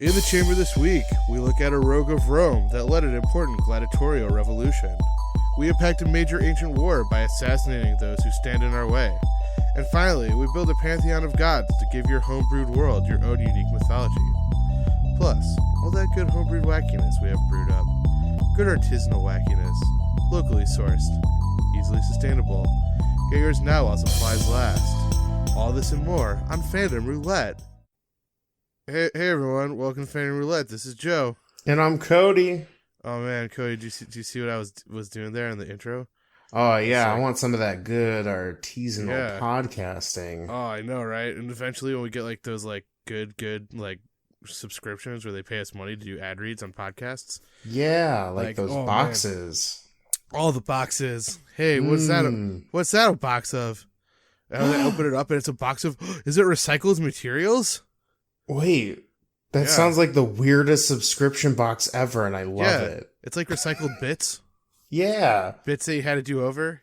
In the chamber this week, we look at a rogue of Rome that led an important gladiatorial revolution. We impact a major ancient war by assassinating those who stand in our way. And finally, we build a pantheon of gods to give your homebrewed world your own unique mythology. Plus, all that good homebrewed wackiness we have brewed up. Good artisanal wackiness, locally sourced, easily sustainable. Get yours now while supplies last. All this and more on Fandom Roulette. Hey everyone, welcome to Fandom Roulette. This is Joe. And I'm Cody. Oh man, Cody, do you see what I was doing there in the intro? Oh yeah, I want some of that good artisanal podcasting. Oh, I know, right? And eventually when we get like those like good like subscriptions where they pay us money to do ad reads on podcasts. Yeah, like those boxes. Man. All the boxes. Hey, what's that a box of? And they open it up and it's a box of, is it recycled materials? Wait, that sounds like the weirdest subscription box ever, and I love it. It's like recycled bits. Yeah. Bits that you had to do over.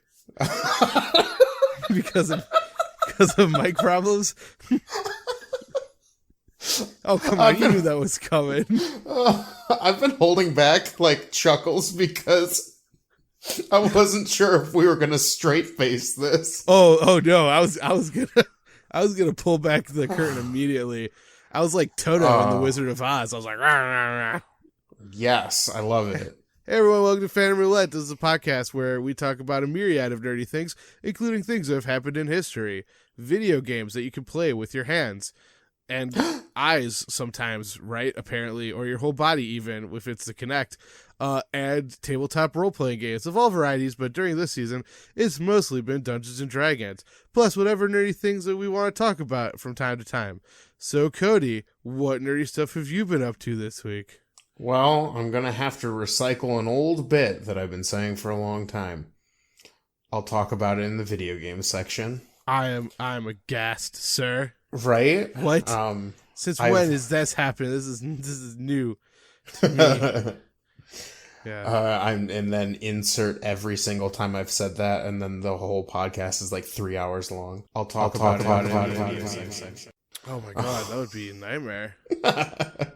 because of mic problems. Oh, come on, you knew that was coming. I've been holding back, like, chuckles because I wasn't sure if we were going to straight face this. Oh no, I was gonna pull back the curtain immediately. I was like Toto in The Wizard of Oz. I was like, rah, rah, rah. Yes, I love it. Hey everyone, welcome to Fandom Roulette. This is a podcast where we talk about a myriad of nerdy things, including things that have happened in history, video games that you can play with your hands and eyes sometimes, right? Apparently, or your whole body even, if it's the Kinect, and tabletop role-playing games of all varieties, but during this season, it's mostly been Dungeons & Dragons, plus whatever nerdy things that we want to talk about from time to time. So, Cody, what nerdy stuff have you been up to this week? Well, I'm going to have to recycle an old bit that I've been saying for a long time. I'll talk about it in the video game section. I'm aghast, sir. Right? What? Since when is this happening? This is new to me. Yeah. And then insert every single time I've said that, and then the whole podcast is like 3 hours long. I'll talk about it in the video section. Oh my god, that would be a nightmare. I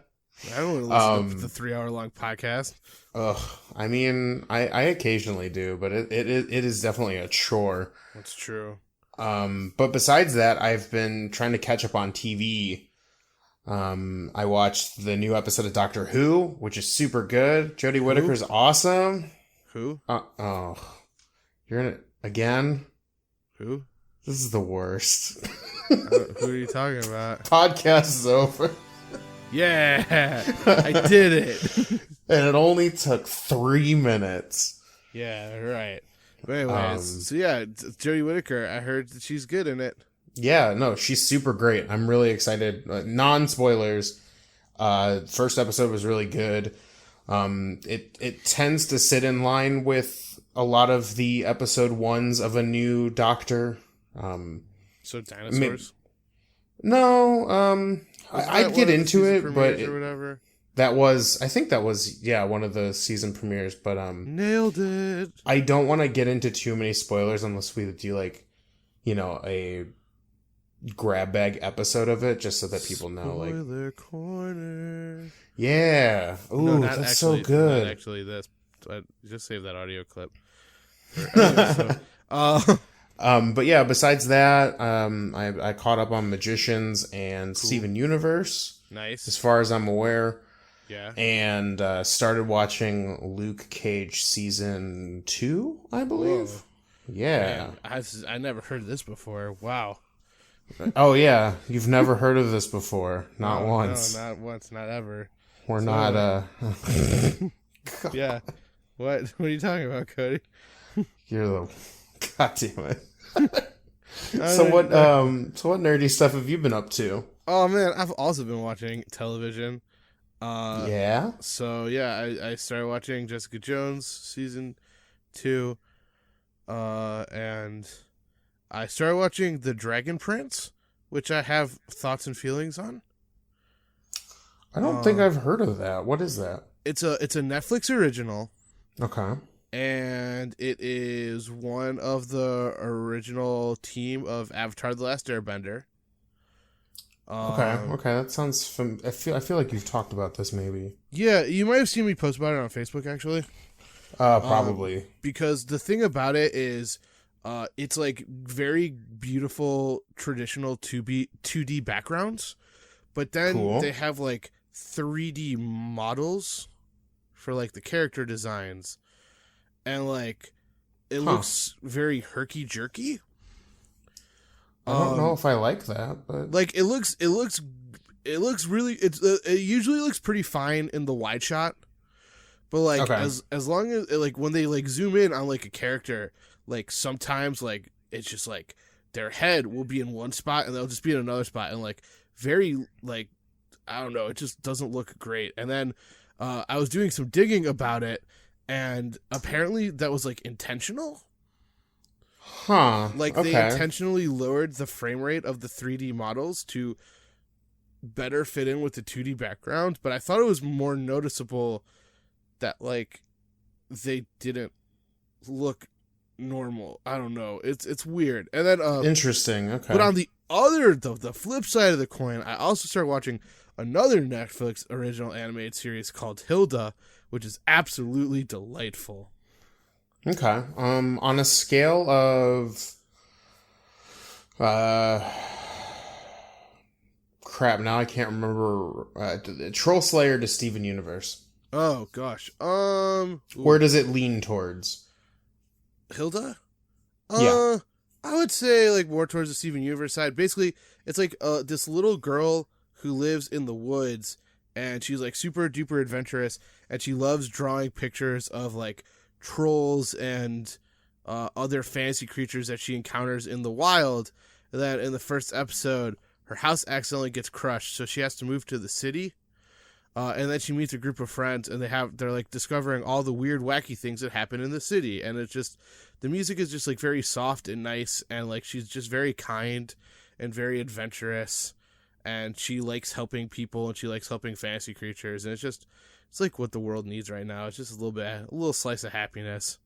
don't want to listen to the 3 hour long podcast. I mean, I occasionally do, but it is definitely a chore. That's true. But besides that, I've been trying to catch up on TV. I watched the new episode of Doctor Who, which is super good. Jodie Whittaker's awesome. Who? You're in it again? Who? This is the worst. Who are you talking about? Podcast is over. Yeah, I did it. And it only took 3 minutes. Yeah, right. But anyways, so yeah, Jodie Whittaker, I heard that she's good in it. Yeah, no, she's super great. I'm really excited. Non-spoilers. First episode was really good. It tends to sit in line with a lot of the episode ones of a new Doctor. So dinosaurs? No, I'd get into it, but or whatever. I think that was one of the season premieres, but nailed it. I don't want to get into too many spoilers unless we do like, a grab bag episode of it, just so that people know. Spoiler corner. Yeah. Ooh, no, that's actually, so good. Not actually, this. Just save that audio clip. But yeah, besides that, I caught up on Magicians and Steven Universe. Nice. As far as I'm aware. Yeah. And started watching Luke Cage season 2, I believe. Whoa. Yeah. Man, I never heard of this before. Wow. Oh yeah, you've never heard of this before. Not once. No, not once, not ever. We're not Yeah. What are you talking about, Cody? You're the God damn it. So what nerdy stuff have you been up to? Oh man, I've also been watching television. Yeah? So yeah, I started watching Jessica Jones season 2. And I started watching The Dragon Prince, which I have thoughts and feelings on. I don't think I've heard of that. What is that? It's a Netflix original. Okay. And it is one of the original team of Avatar: The Last Airbender. Okay, that sounds I feel like you've talked about this maybe. Yeah, you might have seen me post about it on Facebook actually. Probably. Because the thing about it is, it's like very beautiful traditional 2D backgrounds, but then Cool. they have like 3D models for like the character designs, and like it looks very herky jerky. I don't know if I like that, but like it looks really, it usually looks pretty fine in the wide shot, but like Okay. as long as like when they like zoom in on like a character, like sometimes like it's just like their head will be in one spot and they'll just be in another spot, and like very like I don't know, it just doesn't look great. And then I was doing some digging about it, and apparently that was like intentional. Huh. Like okay. they intentionally lowered the frame rate of the 3D models to better fit in with the 2D background, but I thought it was more noticeable that like they didn't look normal. I don't know. It's weird. And then Interesting. Okay. but on the flip side of the coin, I also started watching another Netflix original animated series called Hilda, which is absolutely delightful. Okay. On a scale of crap, now I can't remember Troll Slayer to Steven Universe. Oh gosh. Where does it lean towards? Hilda? Yeah. I would say like more towards the Steven Universe side. Basically, it's like this little girl who lives in the woods, and she's like super duper adventurous, and she loves drawing pictures of like trolls and other fantasy creatures that she encounters in the wild. And then in the first episode, her house accidentally gets crushed, so she has to move to the city. And then she meets a group of friends, and they're like discovering all the weird, wacky things that happen in the city. And it's just, the music is just like very soft and nice, and like she's just very kind and very adventurous, and she likes helping people, and she likes helping fantasy creatures, and it's like what the world needs right now. It's just a little slice of happiness.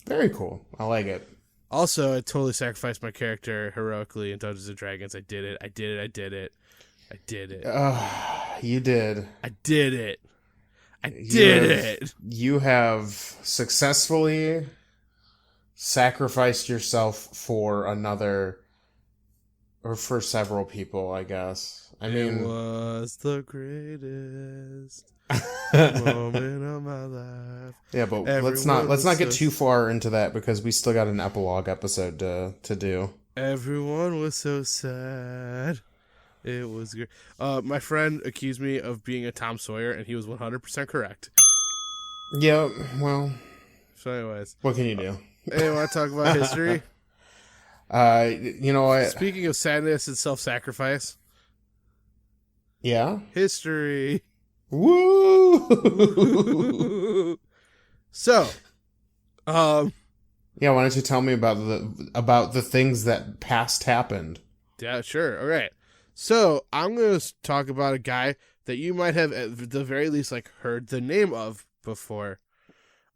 Very cool. I like it. Also, I totally sacrificed my character heroically in Dungeons and Dragons. I did it. I did it. I did it. I did it. You did. I did it. I did it. You have successfully sacrificed yourself for another, or for several people, I guess. I mean, it was the greatest moment of my life. Yeah, but let's not get too far into that, because we still got an epilogue episode to do. Everyone was so sad. It was great. My friend accused me of being a Tom Sawyer, and he was 100% correct. Yeah, well. So anyways. What can you do? Hey, want to talk about history? You know what? Speaking of sadness and self-sacrifice. Yeah? History. Woo! So, yeah, why don't you tell me about the things that past happened? Yeah, sure. All right. So, I'm going to talk about a guy that you might have at the very least like heard the name of before.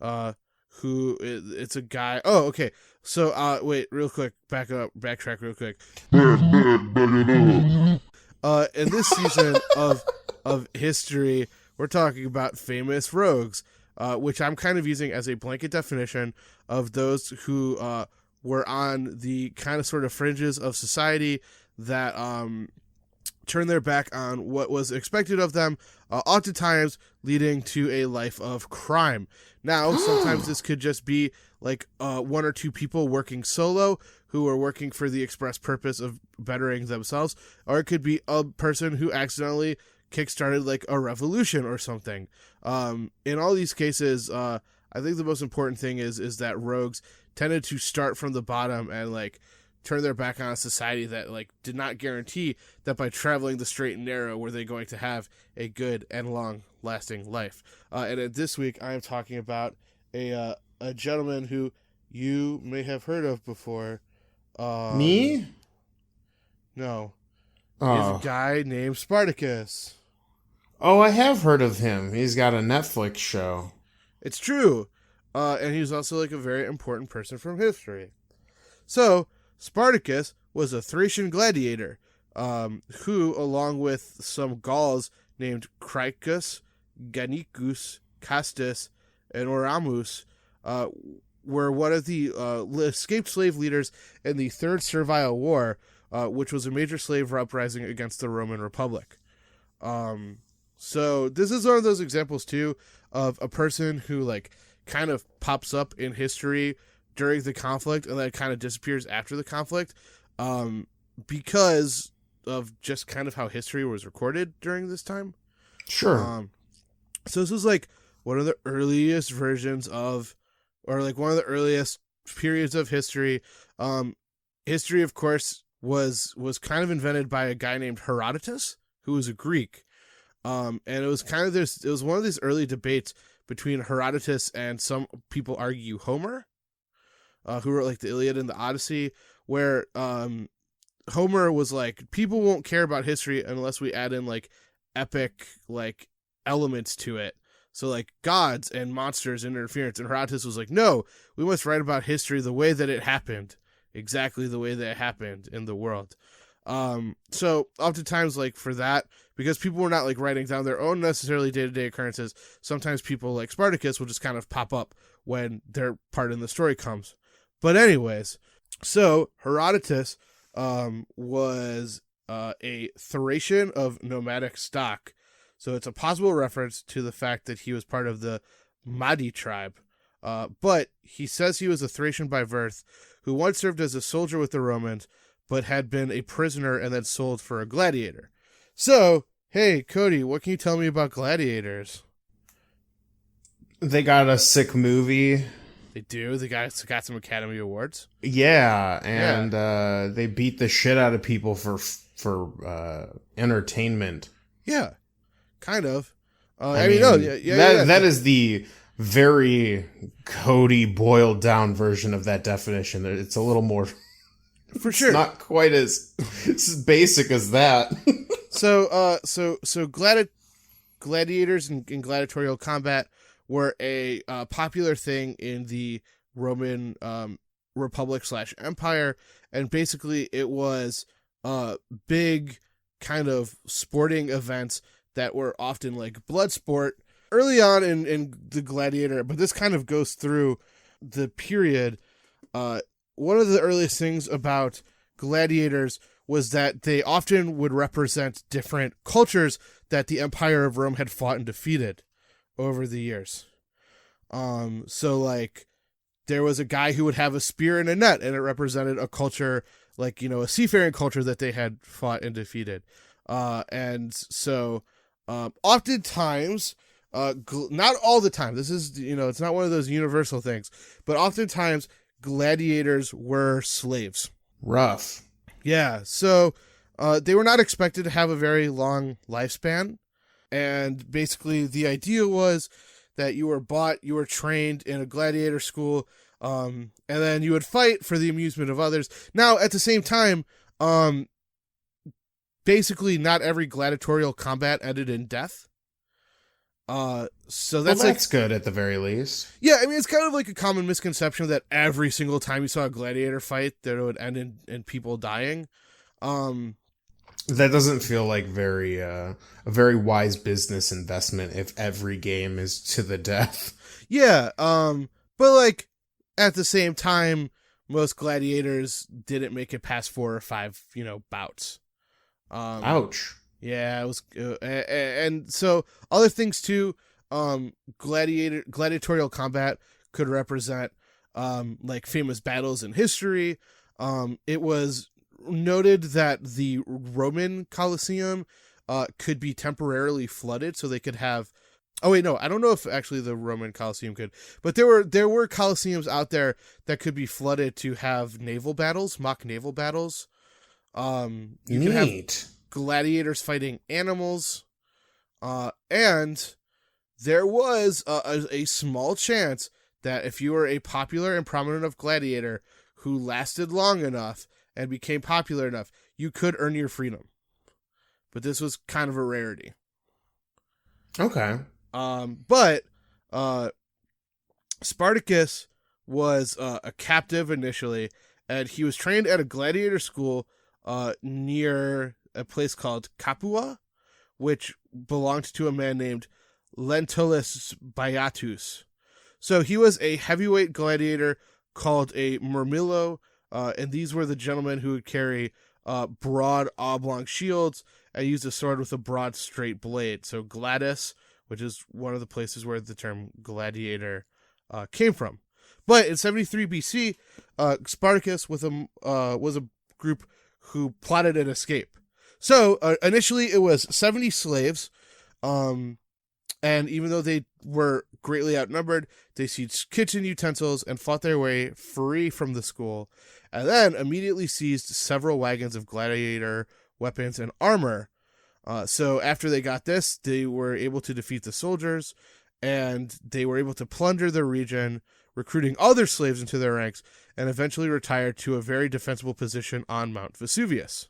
It's a guy. Oh, okay. So, wait, real quick, backtrack real quick. In this season of history, we're talking about famous rogues, which I'm kind of using as a blanket definition of those who were on the kind of sort of fringes of society that turned their back on what was expected of them, oftentimes leading to a life of crime. Now, sometimes this could just be like one or two people working solo who are working for the express purpose of bettering themselves, or it could be a person who accidentally kickstarted like a revolution or something. In all these cases, I think the most important thing is that rogues tended to start from the bottom and like turn their back on a society that like did not guarantee that by traveling the straight and narrow were they going to have a good and long lasting life. And this week I am talking about a gentleman who you may have heard of before. Me? No. Oh. He's a guy named Spartacus. Oh, I have heard of him. He's got a Netflix show. It's true. And he's also like a very important person from history. So, Spartacus was a Thracian gladiator. who, along with some Gauls named Cricus, Gannicus, Castus, and Oramus, were one of the escaped slave leaders in the Third Servile War, which was a major slave uprising against the Roman Republic. So this is one of those examples too of a person who like kind of pops up in history during the conflict and then kind of disappears after the conflict, because of just kind of how history was recorded during this time. Sure. So this was like one of the earliest versions of, or like one of the earliest periods of history. History, of course, was kind of invented by a guy named Herodotus, who was a Greek. And it was kind of this, it was one of these early debates between Herodotus and some people argue Homer, who wrote like the Iliad and the Odyssey, where Homer was like, people won't care about history unless we add in like epic like elements to it. So like gods and monsters and interference. And Herodotus was like, no, we must write about history the way that it happened, exactly the way that it happened in the world. So oftentimes like for that, because people were not like writing down their own necessarily day-to-day occurrences, sometimes people like Spartacus will just kind of pop up when their part in the story comes. But anyways, so Herodotus was a Thracian of nomadic stock. So it's a possible reference to the fact that he was part of the Madi tribe. But he says he was a Thracian by birth who once served as a soldier with the Romans, but had been a prisoner and then sold for a gladiator. So, hey, Cody, what can you tell me about gladiators? They got a sick movie. They do. They got some Academy Awards. Yeah, and they beat the shit out of people for entertainment. Yeah, kind of. I mean, that is the very Cody boiled down version of that definition. It's a little more, for sure, not quite as basic as that. So gladiators and gladiatorial combat were a popular thing in the Roman Republic / Empire, and basically it was big kind of sporting events that were often like blood sport early on in the gladiator, but this kind of goes through the period. One of the earliest things about gladiators was that they often would represent different cultures that the Empire of Rome had fought and defeated over the years. So like there was a guy who would have a spear and a net, and it represented a culture like, you know, a seafaring culture that they had fought and defeated. And so oftentimes, not all the time, this is, you know, it's not one of those universal things, but oftentimes gladiators were slaves. Rough. Yeah. So they were not expected to have a very long lifespan. And basically the idea was that you were bought, you were trained in a gladiator school, and then you would fight for the amusement of others. Now, at the same time, basically not every gladiatorial combat ended in death. So that's good at the very least. Yeah, I mean, it's kind of like a common misconception that every single time you saw a gladiator fight, that it would end in people dying. That doesn't feel like a very wise business investment if every game is to the death. Yeah, but like at the same time, most gladiators didn't make it past 4 or 5, bouts. Ouch. Yeah, it was, and so other things too. Gladiatorial combat could represent like famous battles in history. It was noted that the Roman Colosseum could be temporarily flooded, so they could have. Oh wait, no, I don't know if actually the Roman Colosseum could, but there were Colosseums out there that could be flooded to have naval battles, mock naval battles. You can have gladiators fighting animals, and there was a small chance that if you were a popular and prominent enough gladiator who lasted long enough and became popular enough, you could earn your freedom. But this was kind of a rarity. Okay. But Spartacus was a captive initially, and he was trained at a gladiator school near a place called Capua, which belonged to a man named Lentulus Baiatus. So he was a heavyweight gladiator called a murmillo, and these were the gentlemen who would carry broad oblong shields and use a sword with a broad straight blade. So Gladys, which is one of the places where the term gladiator came from. But in 73 BC, Spartacus was a group who plotted an escape. So initially it was 70 slaves, and even though they were greatly outnumbered, they seized kitchen utensils and fought their way free from the school, and then immediately seized several wagons of gladiator weapons and armor. So after they got this, they were able to defeat the soldiers, and they were able to plunder the region, recruiting other slaves into their ranks, and eventually retired to a very defensible position on Mount Vesuvius.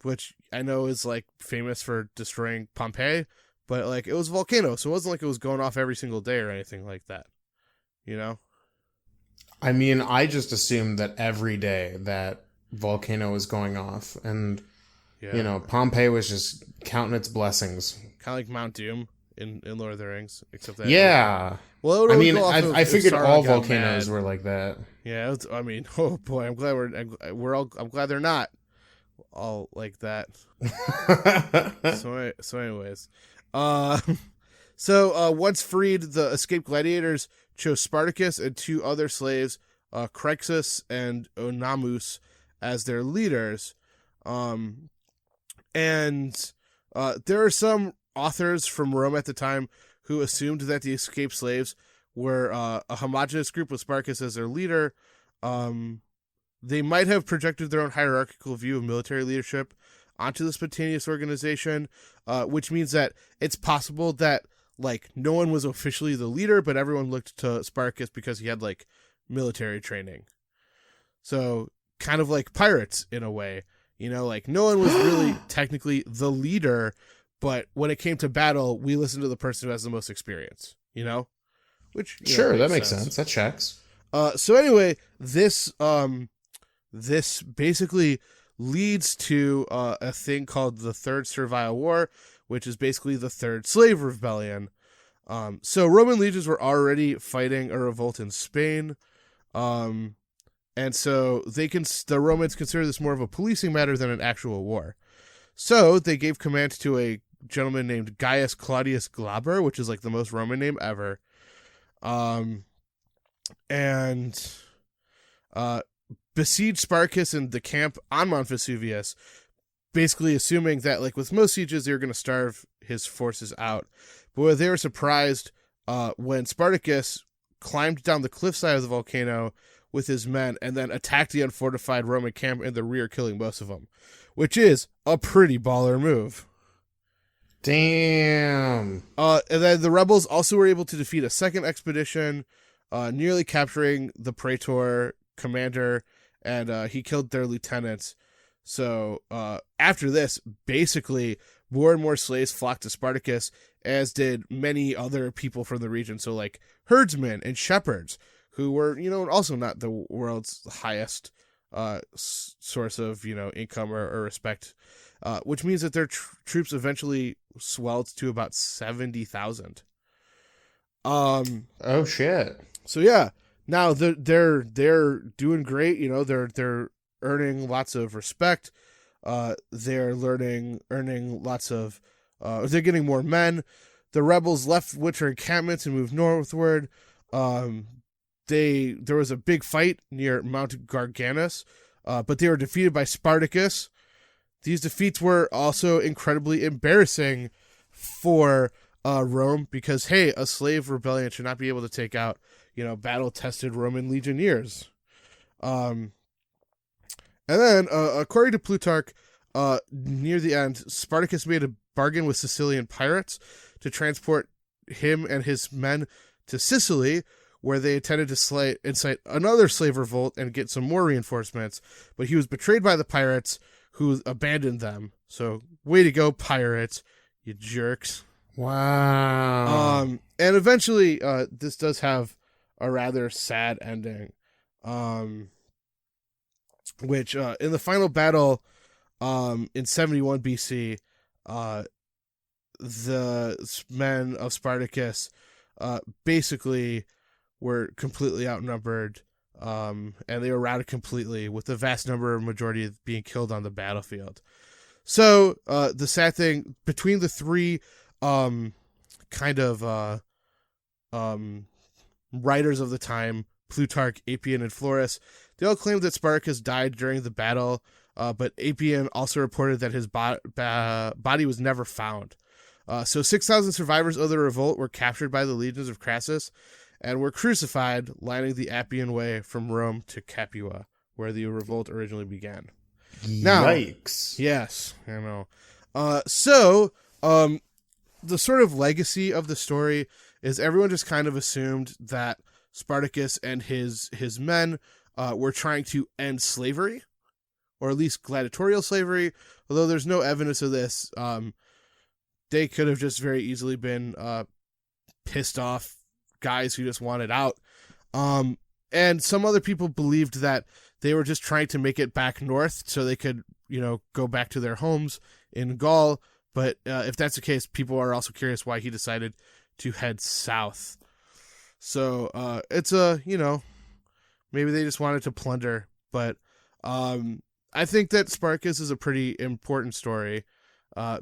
Which I know is like famous for destroying Pompeii, but like it was a volcano, so it wasn't like it was going off every single day or anything like that. You know? I mean, I just assumed that every day that volcano was going off, and Pompeii was just counting its blessings. Kind of like Mount Doom in Lord of the Rings, except that. Yeah. Well, I mean, I figured all volcanoes were like that. Yeah, I mean, oh boy, I'm glad I'm glad they're not all like that. So anyways, once freed, the escaped gladiators chose Spartacus and two other slaves, Crixus and Onamus, as their leaders. And there are some authors from Rome at the time who assumed that the escaped slaves were a homogenous group with Spartacus as their leader. They might have projected their own hierarchical view of military leadership onto the spontaneous organization, which means that it's possible that like no one was officially the leader, but everyone looked to Spartacus because he had like military training. So kind of like pirates in a way, like no one was really technically the leader, but when it came to battle, we listened to the person who has the most experience, which sure, that makes sense. That checks. So anyway, this basically leads to a thing called the Third Servile War, which is basically the Third Slave Rebellion. So Roman legions were already fighting a revolt in Spain, and so the Romans consider this more of a policing matter than an actual war. So they gave command to a gentleman named Gaius Claudius Glaber, which is like the most Roman name ever, and besieged Spartacus in the camp on Mount Vesuvius, basically assuming that, like with most sieges, they were going to starve his forces out. But they were surprised when Spartacus climbed down the cliffside of the volcano with his men and then attacked the unfortified Roman camp in the rear, killing most of them, which is a pretty baller move. Damn. And then the rebels also were able to defeat a second expedition, nearly capturing the praetor commander, and he killed their lieutenants. So after this, basically, more and more slaves flocked to Spartacus, as did many other people from the region. So like herdsmen and shepherds, who were, also not the world's highest source of, income or respect, which means that their troops eventually swelled to about 70,000. Oh shit. So yeah, now they're doing great. They're earning lots of respect. They're earning lots of. They're getting more men. The rebels left winter encampments and moved northward. There was a big fight near Mount Garganus, but they were defeated by Spartacus. These defeats were also incredibly embarrassing for Rome because, hey, a slave rebellion should not be able to take out, battle-tested Roman legionnaires. And then, according to Plutarch, near the end, Spartacus made a bargain with Sicilian pirates to transport him and his men to Sicily, where they intended to incite another slave revolt and get some more reinforcements. But he was betrayed by the pirates, who abandoned them. So, way to go, pirates, you jerks. Wow. And eventually, this does have a rather sad ending. Which, in the final battle, in 71 BC, the men of Spartacus basically were completely outnumbered, and they were routed completely, with the vast majority being killed on the battlefield. So the sad thing, between the three writers of the time, Plutarch, Appian, and Florus, they all claimed that Spartacus died during the battle, but Appian also reported that his body was never found. So 6,000 survivors of the revolt were captured by the legions of Crassus and were crucified, lining the Appian Way from Rome to Capua, where the revolt originally began. Now, yikes. Yes, I know. So the sort of legacy of the story is everyone just kind of assumed that Spartacus and his men were trying to end slavery, or at least gladiatorial slavery, although there's no evidence of this. They could have just very easily been pissed off guys who just wanted out. And some other people believed that they were just trying to make it back north so they could, go back to their homes in Gaul. But if that's the case, people are also curious why he decided to head south. So it's maybe they just wanted to plunder. But I think that Spartacus is a pretty important story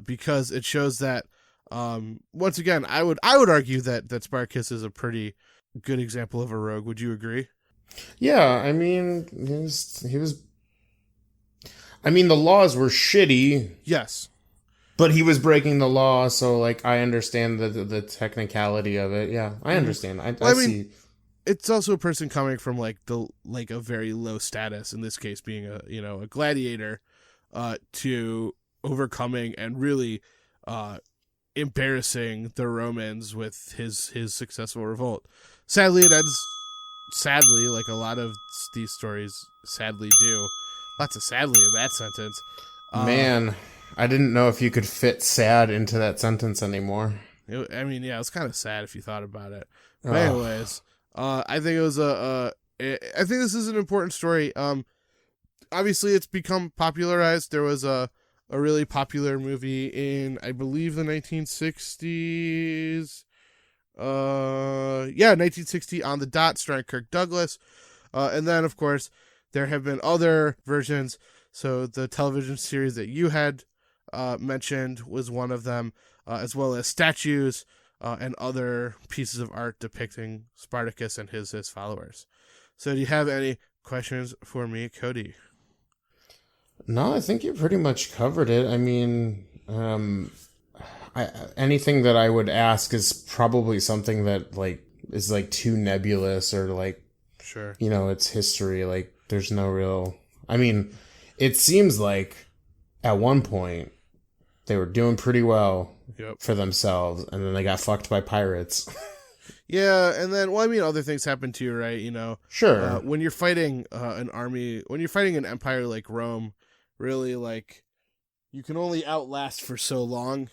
because it shows that, once again, I would argue that Spartacus is a pretty good example of a rogue. Would you agree? Yeah, I mean, he was. I mean, the laws were shitty. Yes. But he was breaking the law, so, I understand the technicality of it. Yeah, I understand. I see. It's also a person coming from, a very low status, in this case being a gladiator, to overcoming and really embarrassing the Romans with his successful revolt. Sadly, it ends sadly, like a lot of these stories sadly do. Lots of sadly in that sentence. Man, I didn't know if you could fit sad into that sentence anymore. It was kind of sad if you thought about it. But anyways, I think it was I think this is an important story. Obviously, it's become popularized. There was a really popular movie in, I believe, the 1960s. 1960 on the dot, starring Kirk Douglas. And then, of course, there have been other versions. So the television series that you had mentioned was one of them, as well as statues and other pieces of art depicting Spartacus and his followers. So do you have any questions for me, Cody? No, I think you pretty much covered it. I mean, anything that I would ask is probably something that is too nebulous or sure, it's history. There's no real. I mean, it seems like at one point they were doing pretty well for themselves, and then they got fucked by pirates. Yeah, and then other things happen too, right? Sure. When you're fighting an army, when you're fighting an empire like Rome, really you can only outlast for so long,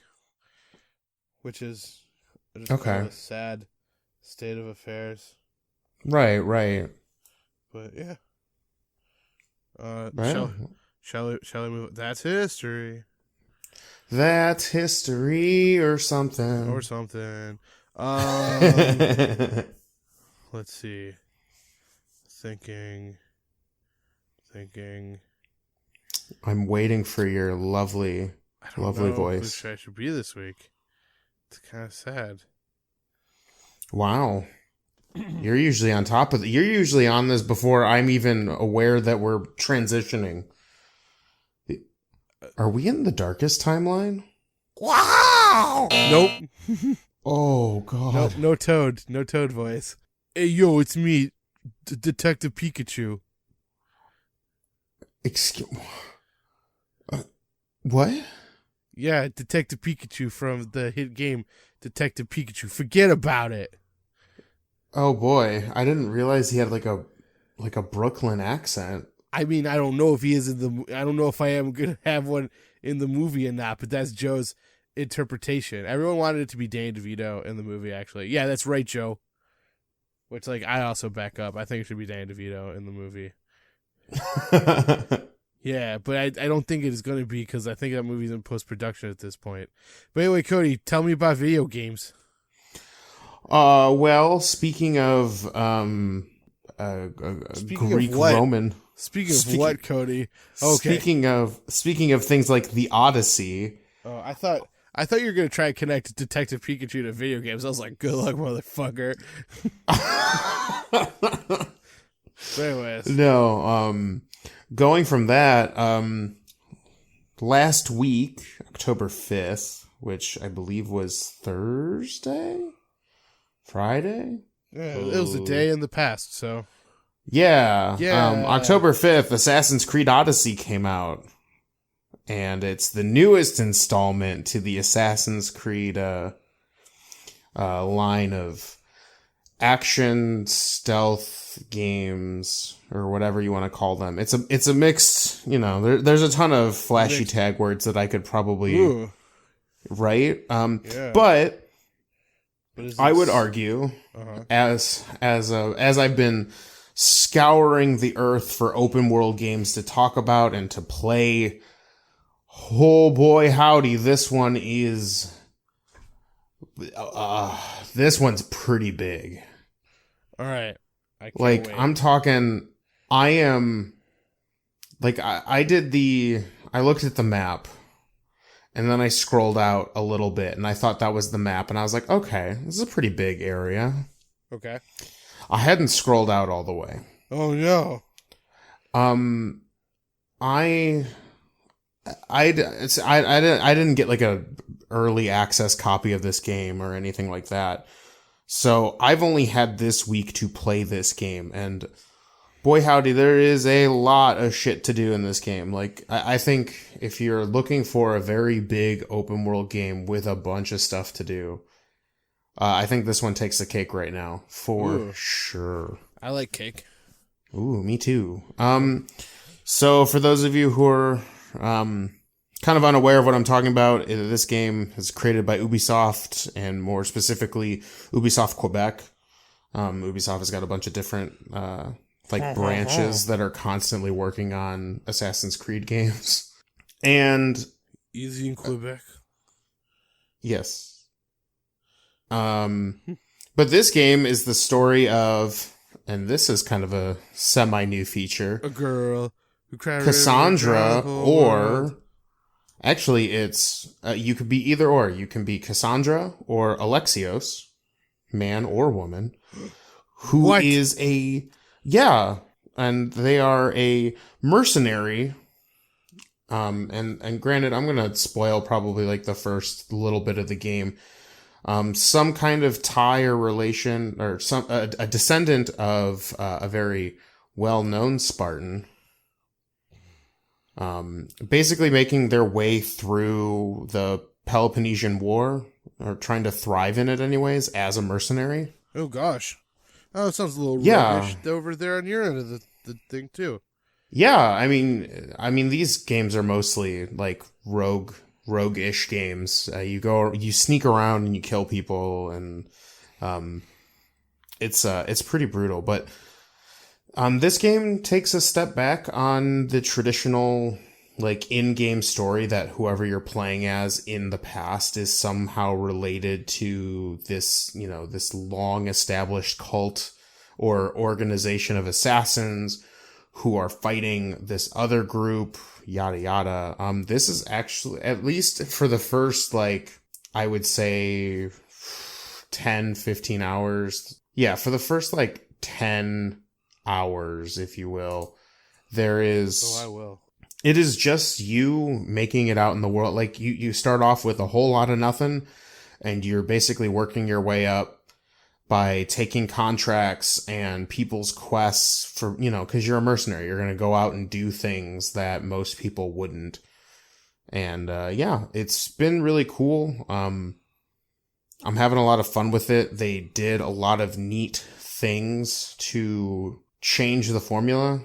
which is a sad state of affairs. Right. But yeah. Right. Shall we move? That's history. That's history or something. Let's see. Thinking. I'm waiting for your lovely voice. Who I should be this week. It's kind of sad. Wow. You're usually on top of it. You're usually on this before I'm even aware that we're transitioning. Are we in the darkest timeline? Wow! Nope. Oh, God. Nope, no Toad. No Toad voice. Hey, yo, it's me, Detective Pikachu. Excuse... what? Yeah, Detective Pikachu from the hit game Detective Pikachu. Forget about it. Oh boy, I didn't realize he had like a Brooklyn accent. I mean, I don't know if he is I don't know if I am gonna have one in the movie or not, but that's Joe's interpretation. Everyone wanted it to be Danny DeVito in the movie, actually. Yeah, that's right, Joe. Which, I also back up. I think it should be Danny DeVito in the movie. Yeah, but I don't think it is going to be because I think that movie's in post-production at this point. But anyway, Cody, tell me about video games. Well, speaking of Speaking Greek of what? Roman. Speaking of what, Cody? Okay. Speaking of things like the Odyssey. Oh, I thought you were gonna try and connect Detective Pikachu to video games. I was like, good luck, motherfucker. So anyways. No, going from that, last week, October 5th, which I believe was Friday? Yeah, it was a day in the past, so. Yeah. Yeah. October 5th, Assassin's Creed Odyssey came out. And it's the newest installment to the Assassin's Creed line of action stealth games, or whatever you want to call them. It's a mixed, there's a ton of flashy tag words that I could probably write. Yeah. But I would argue, as I've been scouring the earth for open world games to talk about and to play, oh boy howdy, this one is this one's pretty big. All right. I can't wait. I'm talking, I looked at the map and then I scrolled out a little bit and I thought that was the map and I was like, okay, this is a pretty big area. Okay. I hadn't scrolled out all the way. Oh no. I didn't get like a early access copy of this game or anything like that. So I've only had this week to play this game, and boy howdy, there is a lot of shit to do in this game. Like, I think if you're looking for a very big open world game with a bunch of stuff to do, I think this one takes the cake right now, for sure. I like cake. Ooh, me too. So for those of you who are kind of unaware of what I'm talking about, this game is created by Ubisoft, and more specifically, Ubisoft Quebec. Ubisoft has got a bunch of different branches that are constantly working on Assassin's Creed games. And easy in Quebec. Yes. But this game is the story of, and this is kind of a semi-new feature, a girl who cried Cassandra, or actually it's you could be either or. You can be Cassandra or Alexios, man or woman, who is and they are a mercenary. And granted, I'm gonna spoil probably like the first little bit of the game. Some kind of tie or relation, or a descendant of a very well-known Spartan. Basically making their way through the Peloponnesian War, or trying to thrive in it anyways, as a mercenary. Oh gosh. Oh, it sounds a little roguish over there on your end of the thing too. Yeah, I mean these games are mostly like rogue-ish games. You sneak around and you kill people, and it's pretty brutal. But this game takes a step back on the traditional like in-game story that whoever you're playing as in the past is somehow related to this, this long-established cult or organization of assassins who are fighting this other group, yada yada. This is actually, at least for the first, I would say 10, 15 hours. Yeah, for the first 10 hours, if you will, there is... Oh, I will. It is just you making it out in the world. Like, you start off with a whole lot of nothing, and you're basically working your way up by taking contracts and people's quests for, because you're a mercenary. You're going to go out and do things that most people wouldn't. And, it's been really cool. I'm having a lot of fun with it. They did a lot of neat things to change the formula.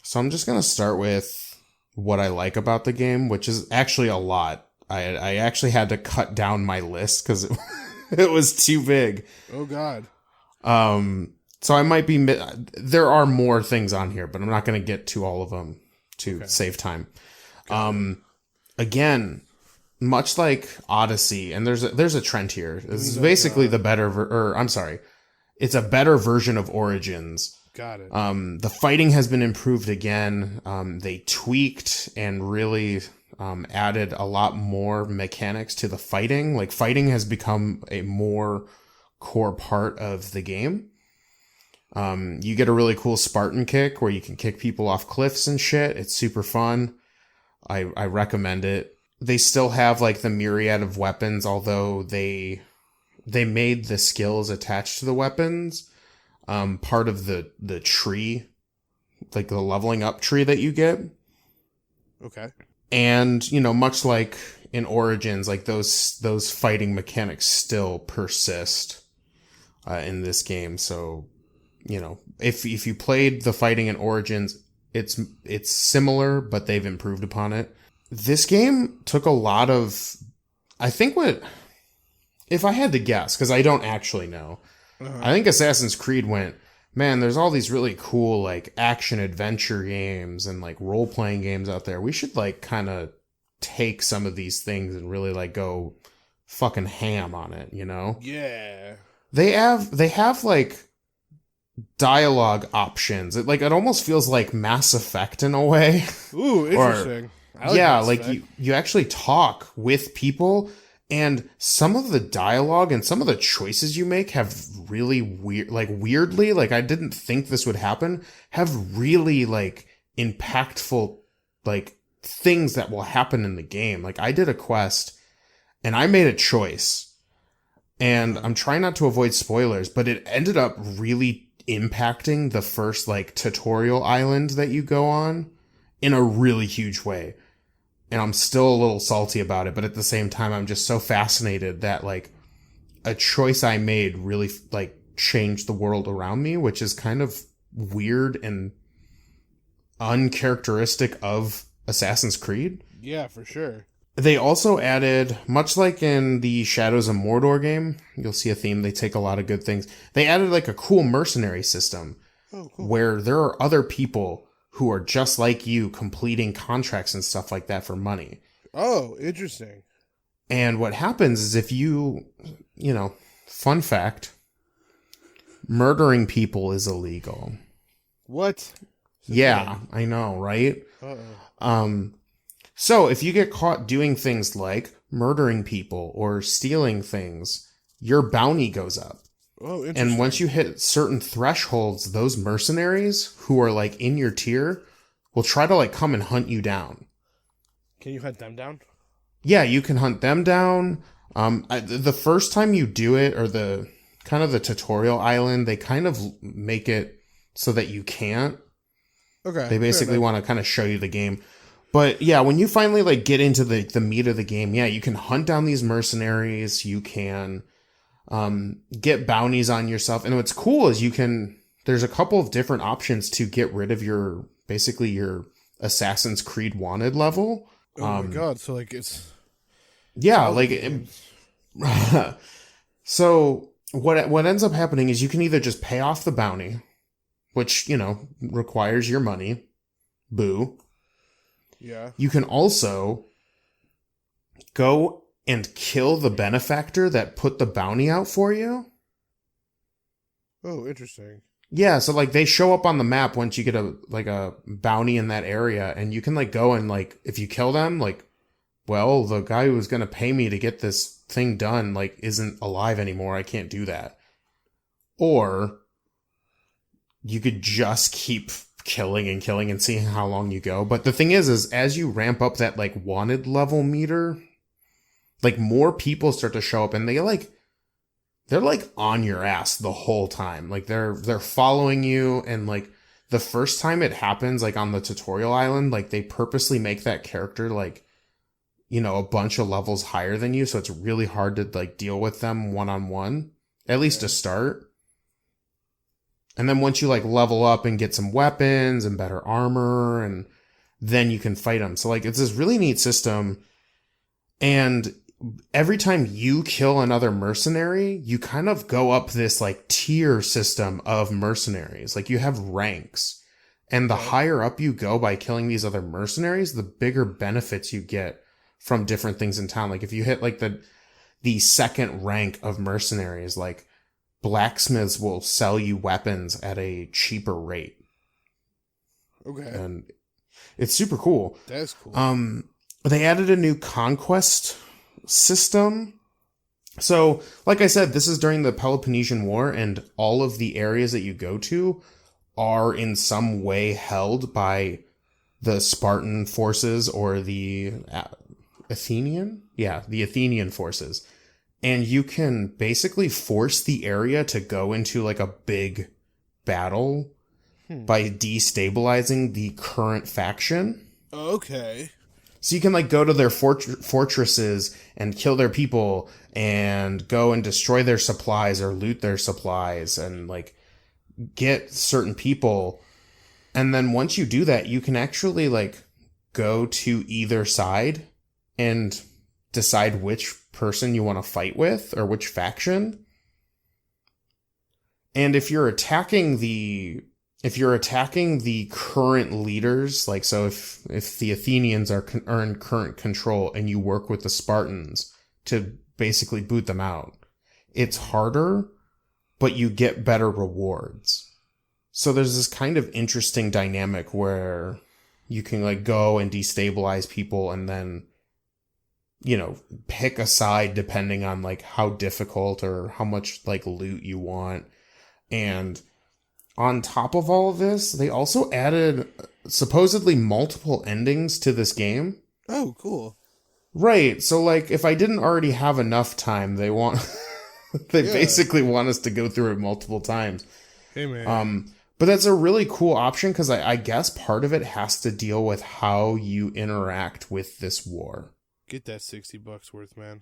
So I'm just going to start with what I like about the game, which is actually a lot. I actually had to cut down my list because it was too big. Oh God. So I might be, there are more things on here, but I'm not going to get to all of them to save time. Again, much like Odyssey, and there's a trend here. This is basically the better, it's a better version of Origins. Got it. The fighting has been improved again. They tweaked and really added a lot more mechanics to the fighting. Like, fighting has become a more core part of the game. You get a really cool Spartan kick where you can kick people off cliffs and shit. It's super fun. I recommend it. They still have like the myriad of weapons, although they made the skills attached to the weapons part of the tree, like the leveling up tree that you get. Okay. And, you know, much like in Origins, like those fighting mechanics still persist in this game. So, you know, if you played the fighting in Origins, it's similar, but they've improved upon it. This game took a lot of, I think if I had to guess, because I don't actually know, I think Assassin's Creed went, man, there's all these really cool, like, action adventure games and, like, role-playing games out there. We should, like, kind of take some of these things and really, like, go fucking ham on it, you know? Yeah. They have, like, dialogue options. It almost feels like Mass Effect in a way. Ooh, interesting. You actually talk with people, and some of the dialogue and some of the choices you make have really weirdly, like, I didn't think this would happen, have really, like, impactful, like, things that will happen in the game. Like, I did a quest and I made a choice, and I'm trying not to avoid spoilers, but it ended up really impacting the first, like, tutorial island that you go on in a really huge way. And I'm still a little salty about it, but at the same time, I'm just so fascinated that, like, a choice I made really, like, changed the world around me, which is kind of weird and uncharacteristic of Assassin's Creed. Yeah, for sure. They also added, much like in the Shadows of Mordor game, you'll see a theme, they take a lot of good things. They added, like, a cool mercenary system where there are other people who are just like you completing contracts and stuff like that for money. Oh, interesting. And what happens is if you know, fun fact, murdering people is illegal. What? Yeah, I know, right? Uh-oh. So if you get caught doing things like murdering people or stealing things, your bounty goes up. Oh, interesting. And once you hit certain thresholds, those mercenaries who are, like, in your tier will try to, like, come and hunt you down. Can you hunt them down? Yeah, you can hunt them down. The first time you do it, or the tutorial island, they kind of make it so that you can't. Okay. They basically want to kind of show you the game. But yeah, when you finally, like, get into the meat of the game, yeah, you can hunt down these mercenaries. You can get bounties on yourself. And what's cool is there's a couple of different options to get rid of your Assassin's Creed wanted level. Oh my god, so, like, it's... Yeah, like... So, what ends up happening is you can either just pay off the bounty, which, you know, requires your money. Boo. Yeah. You can also go and kill the benefactor that put the bounty out for you. Oh, interesting. Yeah, so, like, they show up on the map once you get a bounty in that area, and you can, like, go and, like, if you kill them, like, well, the guy who was going to pay me to get this thing done, like, isn't alive anymore. I can't do that. Or you could just keep killing and seeing how long you go. But the thing is as you ramp up that, like, wanted level meter, like, more people start to show up, and they're like on your ass the whole time. Like, they're following you, and, like, the first time it happens, like, on the tutorial island, like, they purposely make that character, like, you know, a bunch of levels higher than you, so it's really hard to, like, deal with them one-on-one, at least to start. And then once you, like, level up and get some weapons and better armor, and then you can fight them. So, like, it's this really neat system. And every time you kill another mercenary, you kind of go up this, like, tier system of mercenaries. Like, you have ranks. And the higher up you go by killing these other mercenaries, the bigger benefits you get from different things in town. Like if you hit like the second rank of mercenaries, like blacksmiths will sell you weapons at a cheaper rate. Okay. And it's super cool. That's cool. They added a new conquest system. So, like I said, this is during the Peloponnesian War, and all of the areas that you go to are in some way held by the Spartan forces or the Athenian? Yeah, the Athenian forces. And you can basically force the area to go into like a big battle by destabilizing the current faction. Okay. So you can like go to their fortresses and kill their people and go and destroy their supplies or loot their supplies and like get certain people. And then once you do that, you can actually like go to either side and decide which person you want to fight with or which faction. And if you're attacking the current leaders, like, so if the Athenians are in current control and you work with the Spartans to basically boot them out, it's harder, but you get better rewards. So there's this kind of interesting dynamic where you can like go and destabilize people and then, you know, pick a side depending on like how difficult or how much like loot you want. And on top of all of this, they also added supposedly multiple endings to this game. Oh, cool. Right. So like if I didn't already have enough time, they basically want us to go through it multiple times. Hey man. But that's a really cool option because I guess part of it has to deal with how you interact with this war. Get that $60 worth, man.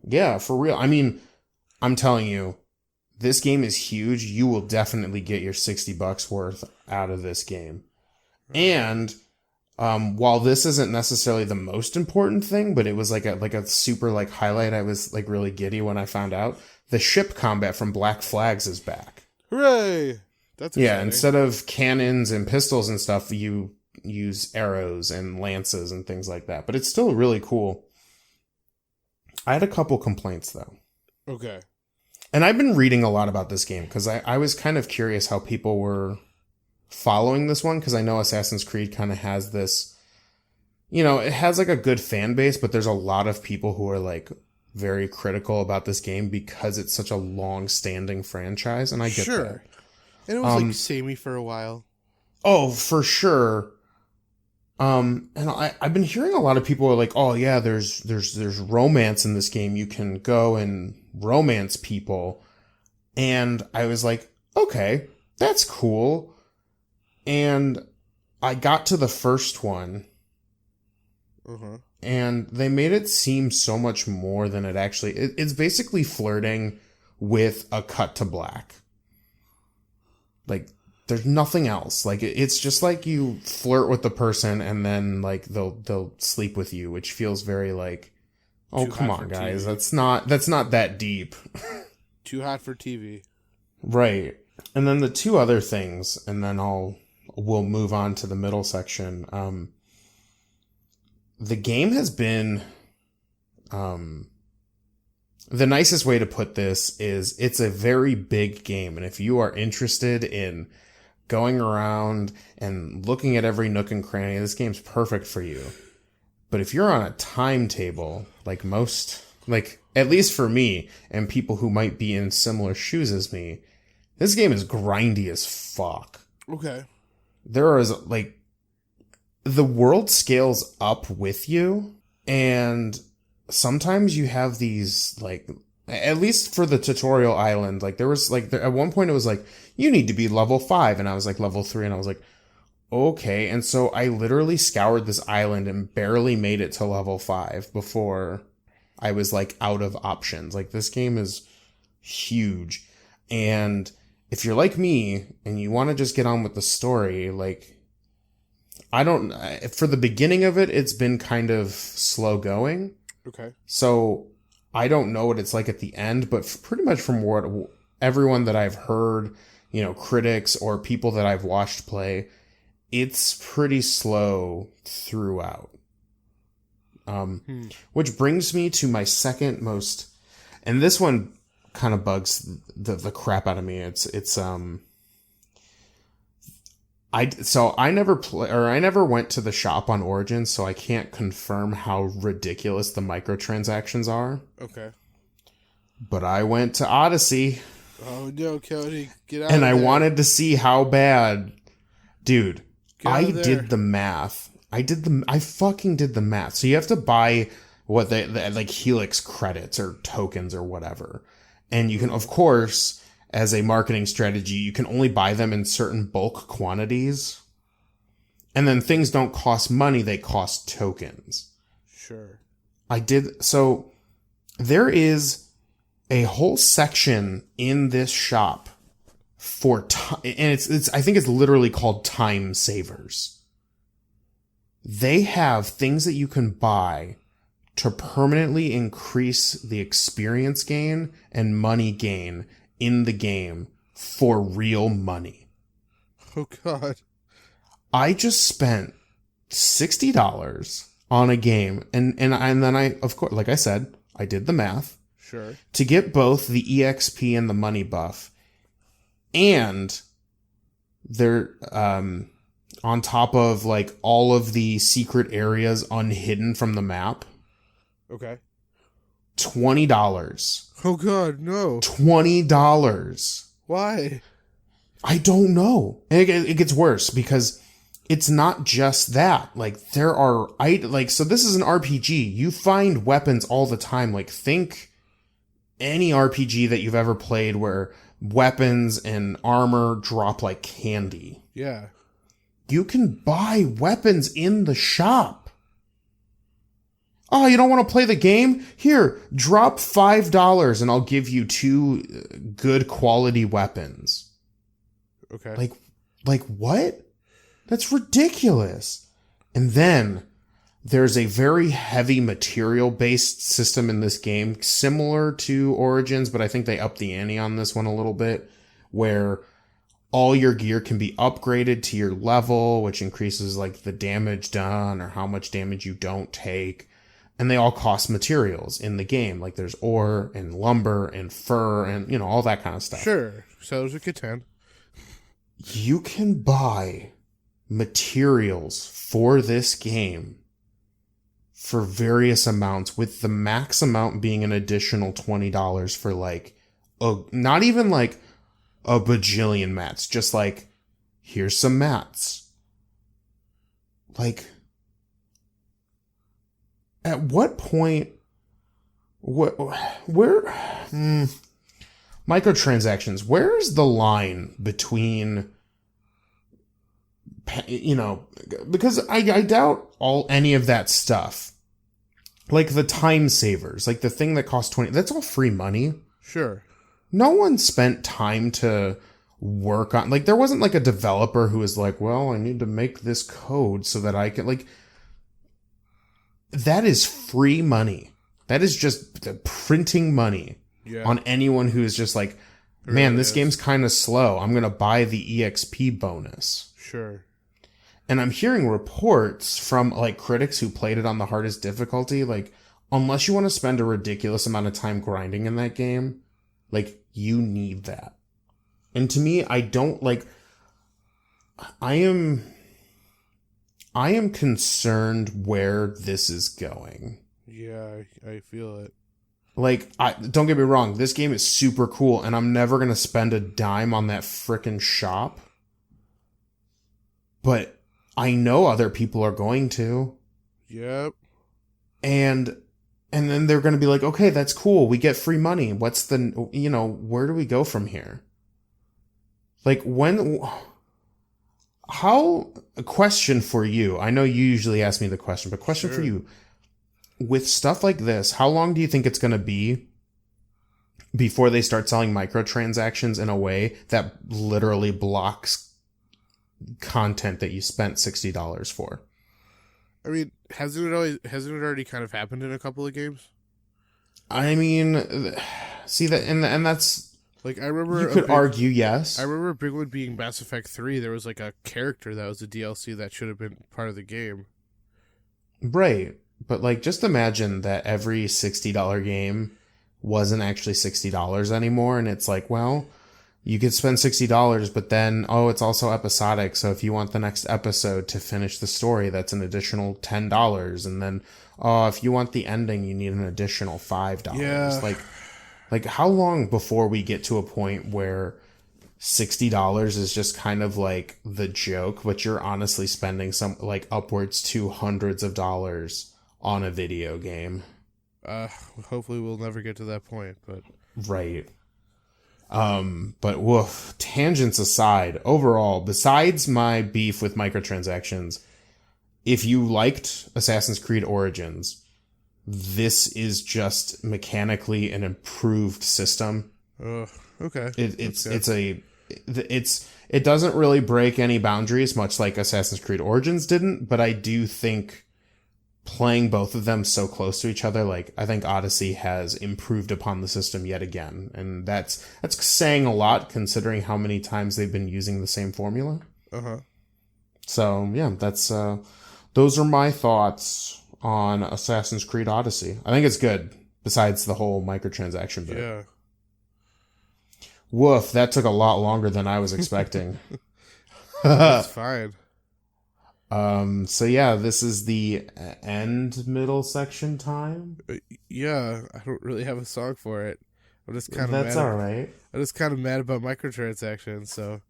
Yeah, for real. I mean, I'm telling you, this game is huge. You will definitely get your $60 worth out of this game. And while this isn't necessarily the most important thing, but it was like a super like highlight. I was like really giddy when I found out the ship combat from Black Flags is back. Hooray! That's exciting. Yeah. Instead of cannons and pistols and stuff, you use arrows and lances and things like that. But it's still really cool. I had a couple complaints though. Okay. And I've been reading a lot about this game because I was kind of curious how people were following this one, because I know Assassin's Creed kind of has this, you know, it has like a good fan base, but there's a lot of people who are like very critical about this game because it's such a long-standing franchise, and I get that. And it was like samey for a while. Oh, for sure. And I've been hearing a lot of people are like, oh yeah, there's romance in this game. You can go and romance people. And I was like, okay, that's cool. And I got to the first one. And they made it seem so much more than it actually... It's basically flirting with a cut to black. Like, there's nothing else. Like, it's just like you flirt with the person and then, like, they'll sleep with you, which feels very like, oh, come on, guys. That's not that deep. Too hot for TV. Right. And then the two other things, and then we'll move on to the middle section. The game has been, the nicest way to put this is it's a very big game. And if you are interested in going around and looking at every nook and cranny, this game's perfect for you. But if you're on a timetable, like at least for me and people who might be in similar shoes as me, this game is grindy as fuck. Okay. There is like, the world scales up with you, and sometimes you have these, like, at least for the tutorial island, like there was like, at one point it was like, you need to be level 5, and I was like level 3, and I was like, okay. And so I literally scoured this island and barely made it to level 5 before I was like out of options. Like, this game is huge. And if you're like me and you want to just get on with the story, like, for the beginning of it, it's been kind of slow going. Okay. So I don't know what it's like at the end, but pretty much from what everyone that I've heard, you know, critics or people that I've watched play, it's pretty slow throughout. Which brings me to my second most, and this one kind of bugs the crap out of me. I never went to the shop on Origins, so I can't confirm how ridiculous the microtransactions are. Okay. But I went to Odyssey. Oh no, Cody, get out! And of I there. wanted to see how bad, dude. I there. did the math. I fucking did the math. So you have to buy what they like Helix credits or tokens or whatever, and you can, of course, as a marketing strategy, you can only buy them in certain bulk quantities. And then things don't cost money, they cost tokens. Sure. So there is a whole section in this shop for time, and it's I think it's literally called time savers. They have things that you can buy to permanently increase the experience gain and money gain in the game for real money. Oh God. I just spent $60 on a game, and then I, of course, like I said, I did the math. Sure. To get both the EXP and the money buff, and they're on top of like all of the secret areas unhidden from the map. Okay. $20. Oh God, no. $20. Why? I don't know. And it gets worse because it's not just that. Like there are, so this is an RPG. You find weapons all the time. Like think any RPG that you've ever played where weapons and armor drop like candy. Yeah. You can buy weapons in the shop. Oh, you don't want to play the game? Here, drop $5 and I'll give you 2 good quality weapons. Okay. Like what? That's ridiculous. And then there's a very heavy material based system in this game, similar to Origins, but I think they upped the ante on this one a little bit, where all your gear can be upgraded to your level, which increases like the damage done or how much damage you don't take. And they all cost materials in the game. Like there's ore and lumber and fur and, all that kind of stuff. Sure. So there's a Catan. You can buy materials for this game for various amounts, with the max amount being an additional $20 for like, not even like a bajillion mats, just like, here's some mats. Like, at what point, microtransactions, where's the line between, because I doubt any of that stuff, like the time savers, like the thing that costs 20, that's all free money. Sure. No one spent time to work on, like there wasn't like a developer who was like, well, I need to make this code so that I can, like, that is free money. That is just the printing money on anyone who is just like, man, this game's kind of slow. I'm going to buy the EXP bonus. Sure. And I'm hearing reports from like critics who played it on the hardest difficulty. Like, unless you want to spend a ridiculous amount of time grinding in that game, like you need that. And to me, I don't like, I am concerned where this is going. Yeah, I feel it. Like, don't get me wrong, this game is super cool, and I'm never going to spend a dime on that frickin' shop. But I know other people are going to. Yep. And then they're going to be like, okay, that's cool. We get free money. What's the, where do we go from here? Like, a question for you. I know you usually ask me the question, but question for you. With stuff like this, how long do you think it's going to be before they start selling microtransactions in a way that literally blocks content that you spent $60 for? I mean, hasn't it already kind of happened in a couple of games? I mean, see that, and that's Like, I remember You could argue yes. I remember a big one being Mass Effect 3. There was like a character that was a DLC that should have been part of the game. Right. But like, just imagine that every $60 game wasn't actually $60 anymore. And it's like, well, you could spend $60, but then, it's also episodic. So if you want the next episode to finish the story, that's an additional $10. And then, if you want the ending, you need an additional $5. Yeah. Like how long before we get to a point where $60 is just kind of like the joke, but you're honestly spending some like upwards to hundreds of dollars on a video game? Hopefully we'll never get to that point, but right. But woof, tangents aside, overall, besides my beef with microtransactions, if you liked Assassin's Creed Origins, this is just mechanically an improved system. Okay. It doesn't really break any boundaries, much like Assassin's Creed Origins didn't, but I do think playing both of them so close to each other, like I think Odyssey has improved upon the system yet again, and that's saying a lot considering how many times they've been using the same formula. So yeah, that's those are my thoughts on Assassin's Creed Odyssey. I think it's good, besides the whole microtransaction bit. Yeah. Woof, that took a lot longer than I was expecting. That's fine. So yeah, this is the middle section time. Yeah, I don't really have a song for it. I'm just kind of That's all right. I'm just kind of mad about microtransactions, so.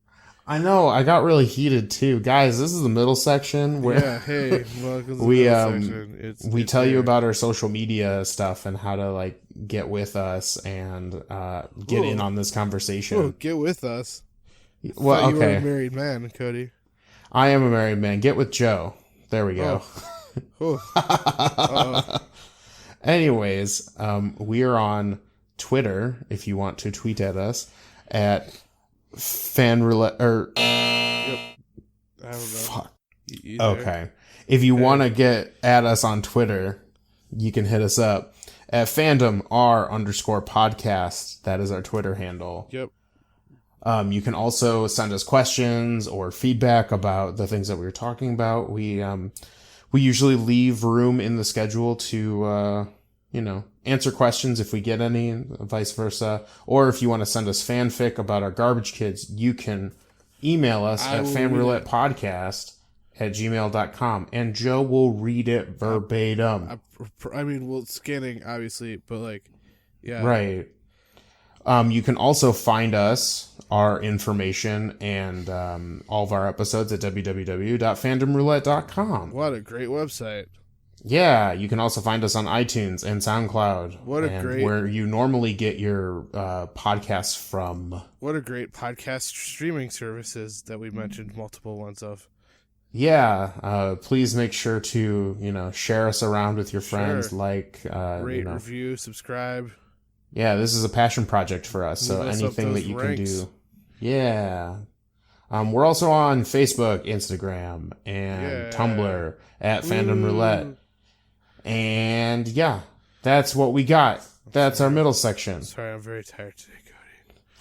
I know, I got really heated too. Guys, this is the middle section where welcome to the middle section. We tell you about our social media stuff and how to like get with us and get in on this conversation. Whoa, get with us. Well, you were a married man, Cody. I am a married man. Get with Joe. There we go. Anyways, we are on Twitter if you want to tweet at us at Roulette or Yep. I don't know. Fuck. Okay. If you want to get at us on Twitter, you can hit us up at Fandom _podcast. That is our Twitter handle. Yep. You can also send us questions or feedback about the things that we were talking about. We usually leave room in the schedule to, answer questions if we get any, and vice versa. Or if you want to send us fanfic about our garbage kids, you can email us at fanroulettepodcast@gmail.com, and Joe will read it verbatim. Scanning, obviously, but yeah. Right. You can also find us, our information, and all of our episodes at www.fandomroulette.com. What a great website. Yeah, you can also find us on iTunes and SoundCloud. Where you normally get your podcasts from. What a great podcast streaming services that we mentioned multiple ones of. Yeah, please make sure to, share us around with your friends, rate, review, subscribe. Yeah, this is a passion project for us, so anything that you can do. Yeah. We're also on Facebook, Instagram, and Tumblr at Fandom Roulette. And yeah, that's what we got. That's our middle section. Sorry, I'm very tired today,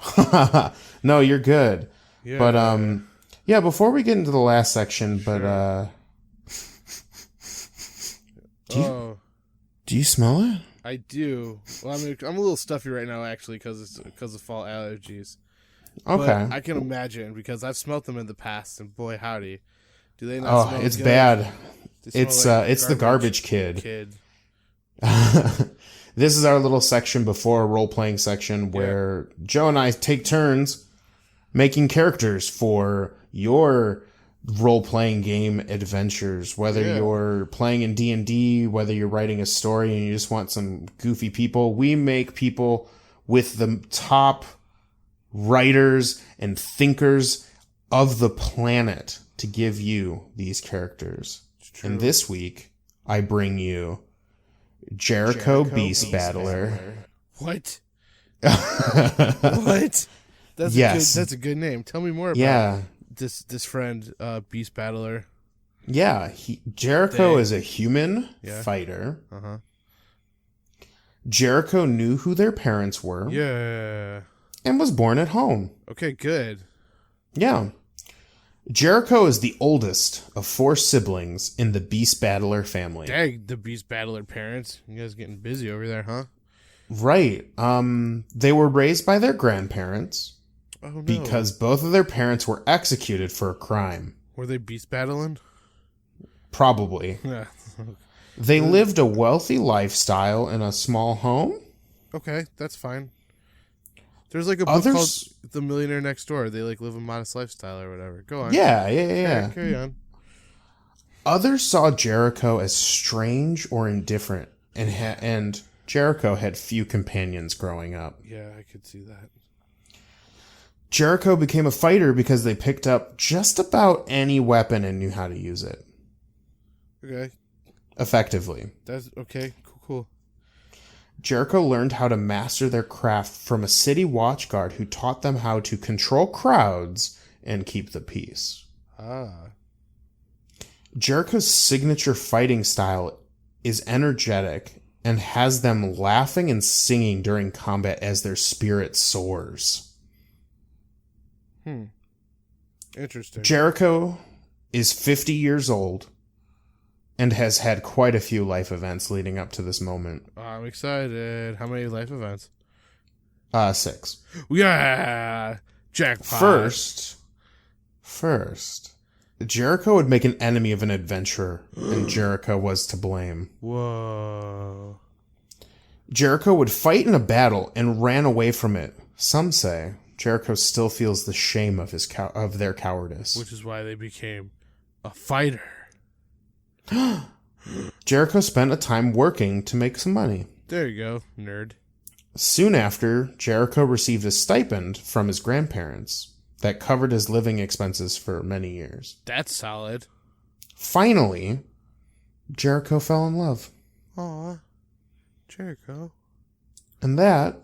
Cody. No, you're good. Yeah. But before we get into the last section, do you smell it? I do. Well, I'm a little stuffy right now, actually, because of fall allergies. Okay. But I can imagine, because I've smelt them in the past, and boy, howdy, do they not smell it's good? bad. It's the garbage kid. This is our little section before a role-playing section where Joe and I take turns making characters for your role-playing game adventures, whether you're playing in D&D, whether you're writing a story and you just want some goofy people. We make people with the top writers and thinkers of the planet to give you these characters. And this week, I bring you Jericho Beast Battler. What? What? That's a good name. Tell me more about this friend, Beast Battler. Yeah, Jericho is a human fighter. Uh-huh. Jericho knew who their parents were. Yeah. and was born at home. Okay, good. Yeah. Jericho is the oldest of 4 siblings in the Beast Battler family. Dang, the Beast Battler parents. You guys getting busy over there, huh? Right. They were raised by their grandparents because both of their parents were executed for a crime. Were they beast battling? Probably. Yeah. They lived a wealthy lifestyle in a small home. Okay, that's fine. There's like a book called The Millionaire Next Door. They like live a modest lifestyle or whatever. Go on. Yeah. Carry on. Others saw Jericho as strange or indifferent, and Jericho had few companions growing up. Yeah, I could see that. Jericho became a fighter because they picked up just about any weapon and knew how to use it. Okay. Effectively. That's okay. Cool. Jericho learned how to master their craft from a city watchguard who taught them how to control crowds and keep the peace. Jericho's signature fighting style is energetic and has them laughing and singing during combat as their spirit soars. Interesting. Jericho is 50 years old and has had quite a few life events leading up to this moment. I'm excited. How many life events? 6. Yeah! Jackpot. First, Jericho would make an enemy of an adventurer, and Jericho was to blame. Whoa. Jericho would fight in a battle and ran away from it. Some say Jericho still feels the shame of of their cowardice. Which is why they became a fighter. Jericho spent a time working to make some money. There you go, nerd. Soon after, Jericho received a stipend from his grandparents that covered his living expenses for many years. That's solid. Finally, Jericho fell in love. Aw, Jericho. And that,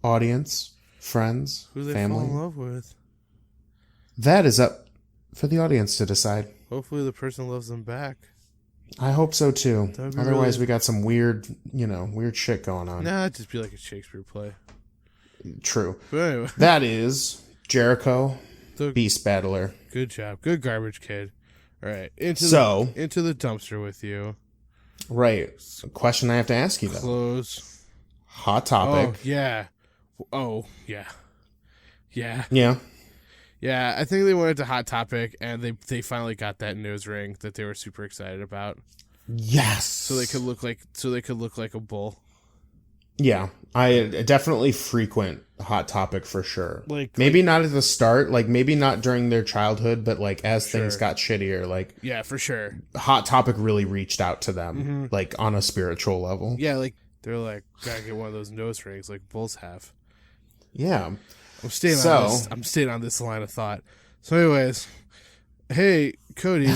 audience, friends, who they family, fall in love with, that is up for the audience to decide. Hopefully the person loves them back. I hope so too. Otherwise, really... we got some weird shit going on. Nah, it'd just be like a Shakespeare play. True. But anyway. That is Jericho, Beast Battler. Good job. Good garbage kid. All right. Into the dumpster with you. Right. A question I have to ask you, though. Close. Hot topic. Oh, yeah. Yeah. Yeah, I think they went into Hot Topic, and they finally got that nose ring that they were super excited about. Yes. So they could look like a bull. Yeah, I definitely frequent Hot Topic for sure. Maybe not at the start, maybe not during their childhood, but as things got shittier, yeah, for sure. Hot Topic really reached out to them, on a spiritual level. Yeah, they're like, gotta get one of those nose rings like bulls have. Yeah. I'm staying on this line of thought. So anyways, hey, Cody,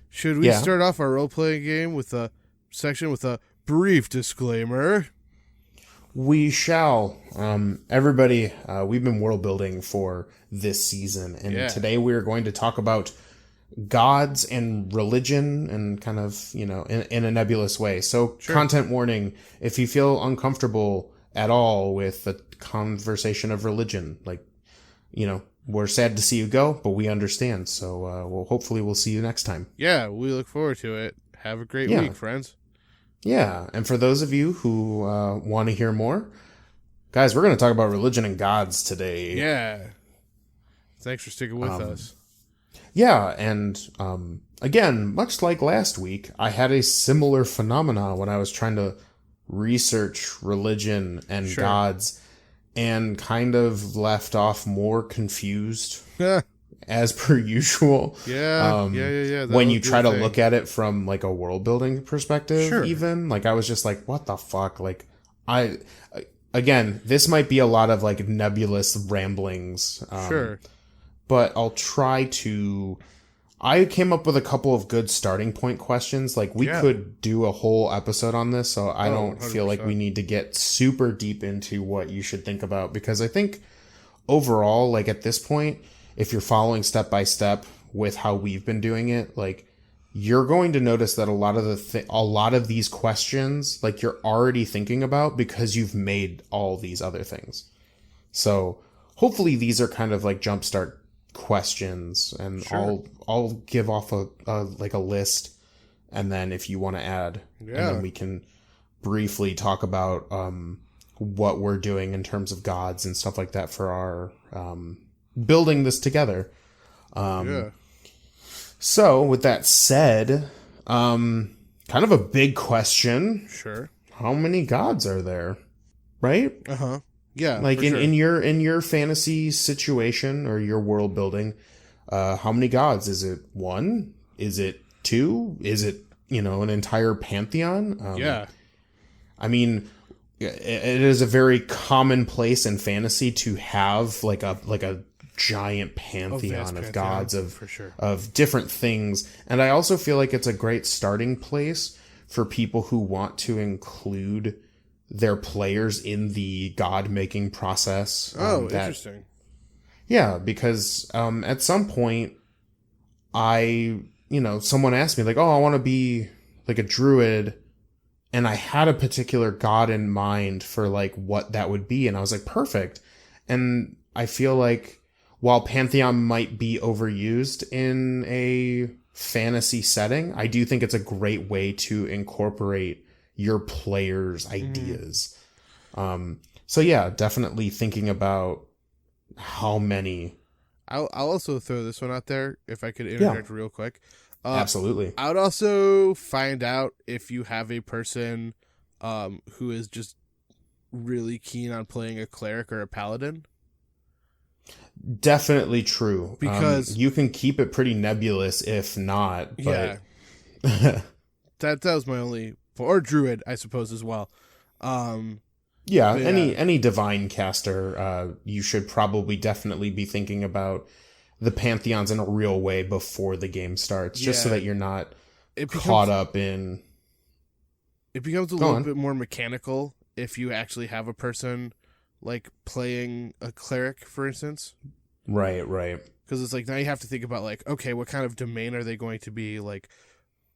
should we start off our role-playing game with a section with a brief disclaimer? We shall. Everybody, we've been world building for this season, and today we are going to talk about gods and religion and kind of, in a nebulous way. So content warning, if you feel uncomfortable at all with the conversation of religion, we're sad to see you go, but we understand. So hopefully we'll see you next time. Yeah, we look forward to it. Have a great week, friends. Yeah, and for those of you who want to hear more, guys, we're going to talk about religion and gods today. Yeah. Thanks for sticking with us. Yeah, and again, much like last week, I had a similar phenomenon when I was trying to research religion and gods, and kind of left off more confused as per usual. Yeah. When you try to look at it from a world building perspective, even I was just like, what the fuck? Again, this might be a lot of nebulous ramblings. But I'll try to. I came up with a couple of good starting point questions. We could do a whole episode on this, so I don't 100%. Feel like we need to get super deep into what you should think about, because I think overall, at this point, if you're following step by step with how we've been doing it, you're going to notice that a lot of these questions, like, you're already thinking about because you've made all these other things. So hopefully these are kind of like jumpstart questions, and Sure. I'll give off a list, and then if you want to add, and then we can briefly talk about what we're doing in terms of gods and stuff like that for our building this together. So with that said, kind of a big question. Sure. How many gods are there? Right? Uh-huh. Yeah. Like in your fantasy situation or your world building, how many gods? Is it one? Is it two? Is it, an entire pantheon? I mean, it is a very commonplace in fantasy to have like a giant pantheon of gods for sure. of different things. And I also feel like it's a great starting place for people who want to include their players in the god making process. Interesting. Yeah, because at some point someone asked me like, oh, I want to be like a druid, and I had a particular god in mind for like what that would be, and I was like, perfect. And I feel like while pantheon might be overused in a fantasy setting, I do think it's a great way to incorporate your players' ideas. So yeah, definitely thinking about how many. I'll also throw this one out there if I could interject real quick. Absolutely. I would also find out if you have a person who is just really keen on playing a cleric or a paladin. Definitely true. Because you can keep it pretty nebulous if not. But... Yeah. that was my only... Or druid, I suppose, as well. Any divine caster, you should probably definitely be thinking about the pantheons in a real way before the game starts, just so that you're not caught up in... It becomes a little bit more mechanical if you actually have a person like playing a cleric, for instance. Right. Because it's like, now you have to think about like, okay, what kind of domain are they going to be? Like,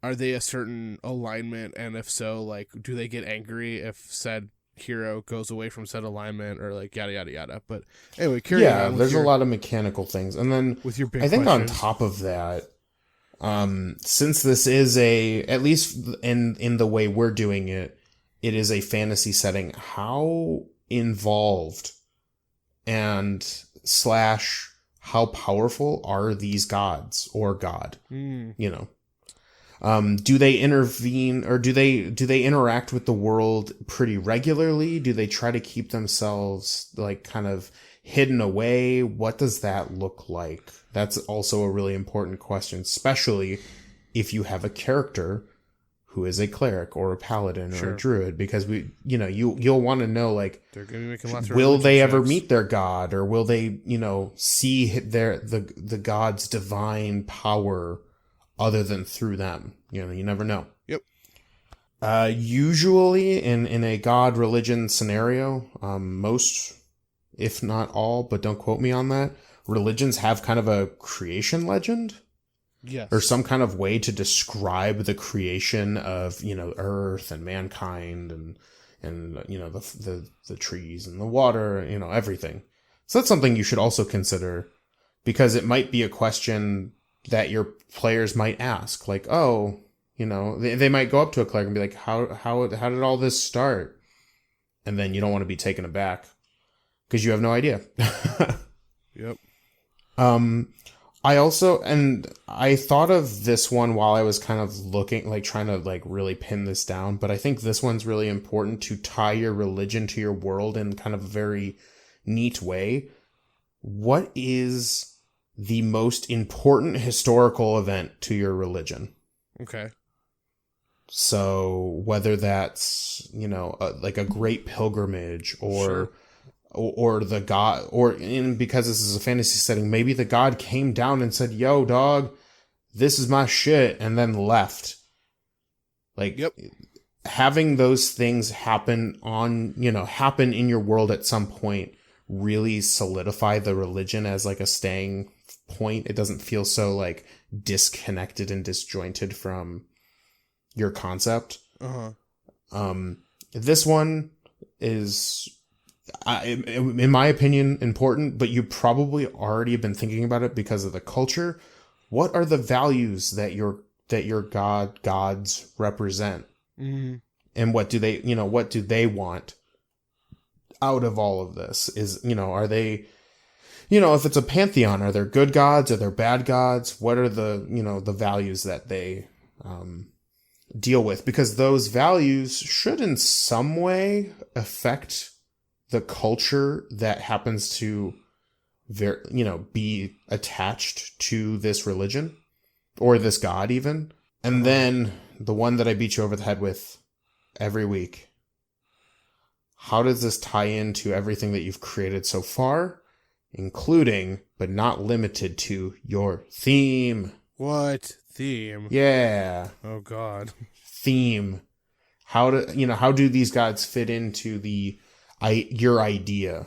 are they a certain alignment? And if so, like, do they get angry if said hero goes away from said alignment, or like yada yada yada? But anyway, there's a lot of mechanical things, and then with your big I think questions. On top of that, since this is at least in the way we're doing it, it is a fantasy setting. How involved and / how powerful are these gods or god? Do they intervene, or do they interact with the world pretty regularly? Do they try to keep themselves like kind of hidden away? What does that look like? That's also a really important question, especially if you have a character who is a cleric or a paladin or a druid, because you'll want to know, like, they're going to be making lots of will they ever meet their god, or will they see the god's divine power other than through them? You never know. Yep. Usually in a god religion scenario, most, if not all, but don't quote me on that, religions have kind of a creation legend. Yes. Or some kind of way to describe the creation of, earth and mankind and the trees and the water, everything. So that's something you should also consider, because it might be a question that your players might ask, like, oh, they might go up to a cleric and be like, how did all this start? And then you don't want to be taken aback because you have no idea. Yep. I thought of this one while I was kind of looking, like trying to like really pin this down, but I think this one's really important to tie your religion to your world in kind of a very neat way. What is the most important historical event to your religion? Okay. So whether that's, like a great pilgrimage or the god, because this is a fantasy setting, maybe the god came down and said, yo, dog, this is my shit, and then left. Like, yep. Having those things happen in your world at some point really solidify the religion as like a staying point. It doesn't feel so like disconnected and disjointed from your concept. This one is, in my opinion, important, but you probably already have been thinking about it because of the culture. What are the values that your gods represent? Mm-hmm. And what do they want out of all of this? Is, are they, if it's a pantheon, are there good gods? Are there bad gods? What are the, the values that they deal with? Because those values should in some way affect the culture that happens to be attached to this religion or this god even. And then the one that I beat you over the head with every week. How does this tie into everything that you've created so far, including, but not limited to, your theme? What theme? Yeah. Oh God. Theme. How do these gods fit into your idea?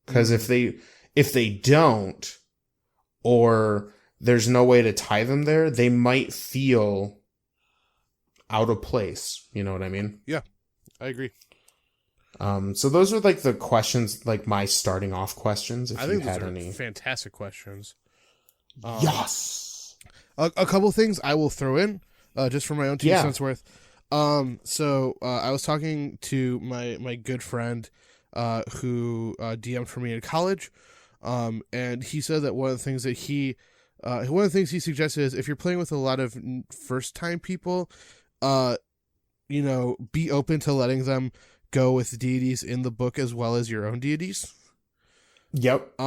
Because if they don't, or there's no way to tie them there, they might feel out of place. You know what I mean? Yeah, I agree. So those are like the questions, like my starting off questions. If I think you had those are any fantastic questions. Yes. A couple things I will throw in, just for my own 2 cents worth. So I was talking to my good friend, who DM'd for me in college, and he said that one of the things he suggested is, if you're playing with a lot of first time people, be open to letting them go with deities in the book as well as your own deities. Yep.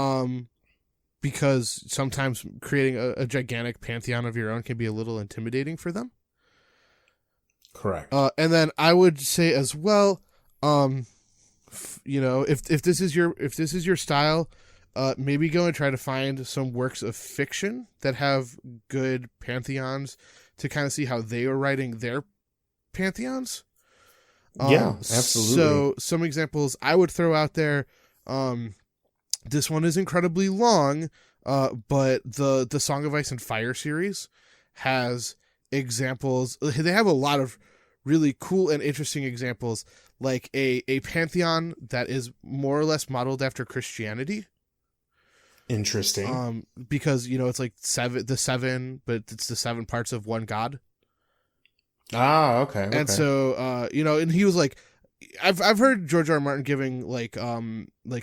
Because sometimes creating a gigantic pantheon of your own can be a little intimidating for them. Correct. And then I would say as well, if this is your style, maybe go and try to find some works of fiction that have good pantheons to kind of see how they are writing their pantheons. Yeah, absolutely. So some examples I would throw out there. This one is incredibly long, but the Song of Ice and Fire series has examples. They have a lot of really cool and interesting examples, like a pantheon that is more or less modeled after Christianity. Interesting. Because it's like seven, but it's the 7 parts of one god. Ah, okay. And so, and he was like, I've heard George R. R. Martin giving like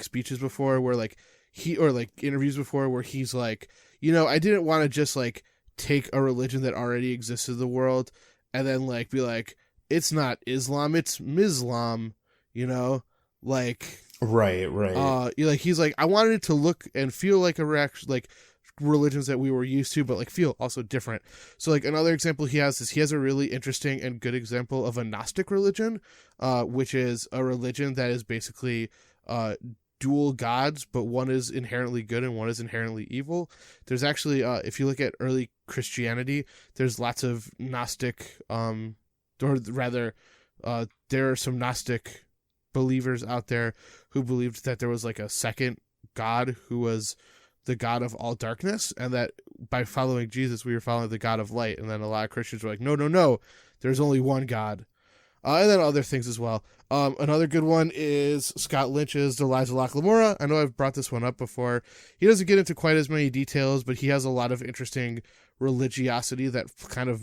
speeches before where interviews before where he's like, I didn't want to just like take a religion that already existed in the world and then like be like, it's not Islam, it's Mislam, like. Right. He's like, I wanted it to look and feel like a reaction, like religions that we were used to, but like feel also different. So like another example he has a really interesting and good example of a Gnostic religion, which is a religion that is basically dual gods, but one is inherently good and one is inherently evil. There's actually, if you look at early Christianity, there's lots of Gnostic, or rather, there are some Gnostic believers out there who believed that there was like a second God who was the God of all darkness, and that by following Jesus, we were following the God of light. And then a lot of Christians were like, no, there's only one God. And then other things as well. Another good one is Scott Lynch's Deliza Loch Lamora. I know I've brought this one up before. He doesn't get into quite as many details, but he has a lot of interesting religiosity that kind of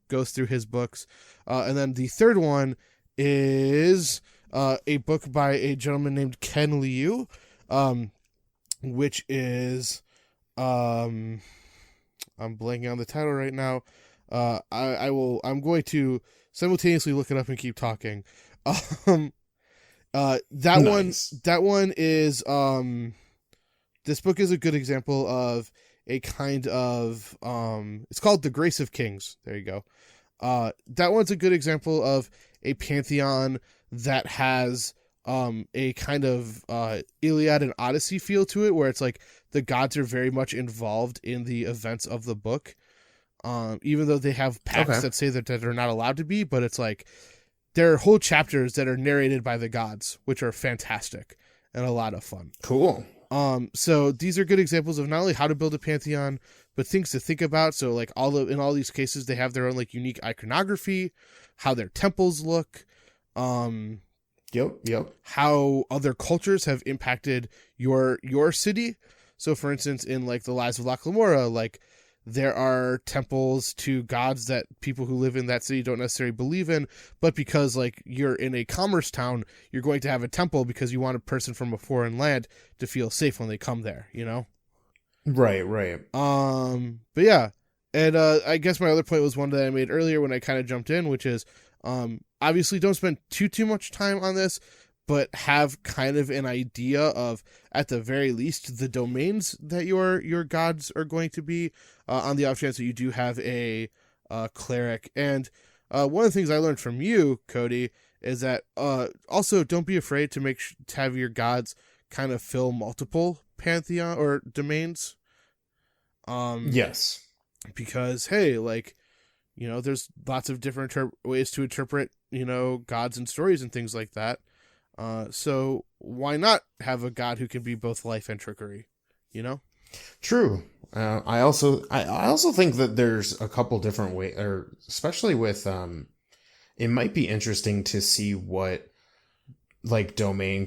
goes through his books. And then the third one is a book by a gentleman named Ken Liu, which is, I'm blanking on the title right now. I'm going to simultaneously look it up and keep talking. That one is, this book is a good example of a kind of, it's called The Grace of Kings. There you go. That one's a good example of a pantheon that has a kind of Iliad and Odyssey feel to it, where it's like the gods are very much involved in the events of the book, even though they have pacts that say that they're not allowed to be, but it's like there are whole chapters that are narrated by the gods, which are fantastic and a lot of fun. Cool. So these are good examples of not only how to build a pantheon, but things to think about. So like in all these cases, they have their own like unique iconography, how their temples look, Yep. how other cultures have impacted your city. So for instance, in like the Lives of La Clamora, like there are temples to gods that people who live in that city don't necessarily believe in, but because like you're in a commerce town, you're going to have a temple because you want a person from a foreign land to feel safe when they come there, you know? Right. But yeah. And I guess my other point was one that I made earlier when I kind of jumped in, which is obviously don't spend too much time on this, but have kind of an idea of, at the very least, the domains that your gods are going to be, on the off chance that you do have a cleric. And one of the things I learned from you, Cody, is that also don't be afraid to to have your gods kind of fill multiple pantheon or domains. Yes. Because, hey, like, you know, there's lots of different ways to interpret, you know, gods and stories and things like that. So why not have a god who can be both life and trickery, you know? True. I also think that there's a couple different ways, or especially with, it might be interesting to see what like domain in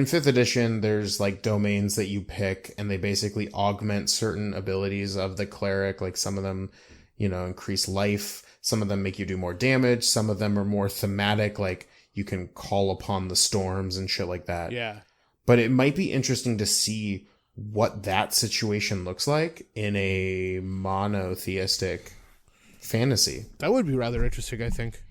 5th edition, there's like domains that you pick and they basically augment certain abilities of the cleric. Like some of them, you know, increase life. Some of them make you do more damage. Some of them are more thematic, like you can call upon the storms and shit like that. Yeah. But it might be interesting to see what that situation looks like in a monotheistic fantasy. That would be rather interesting, I think.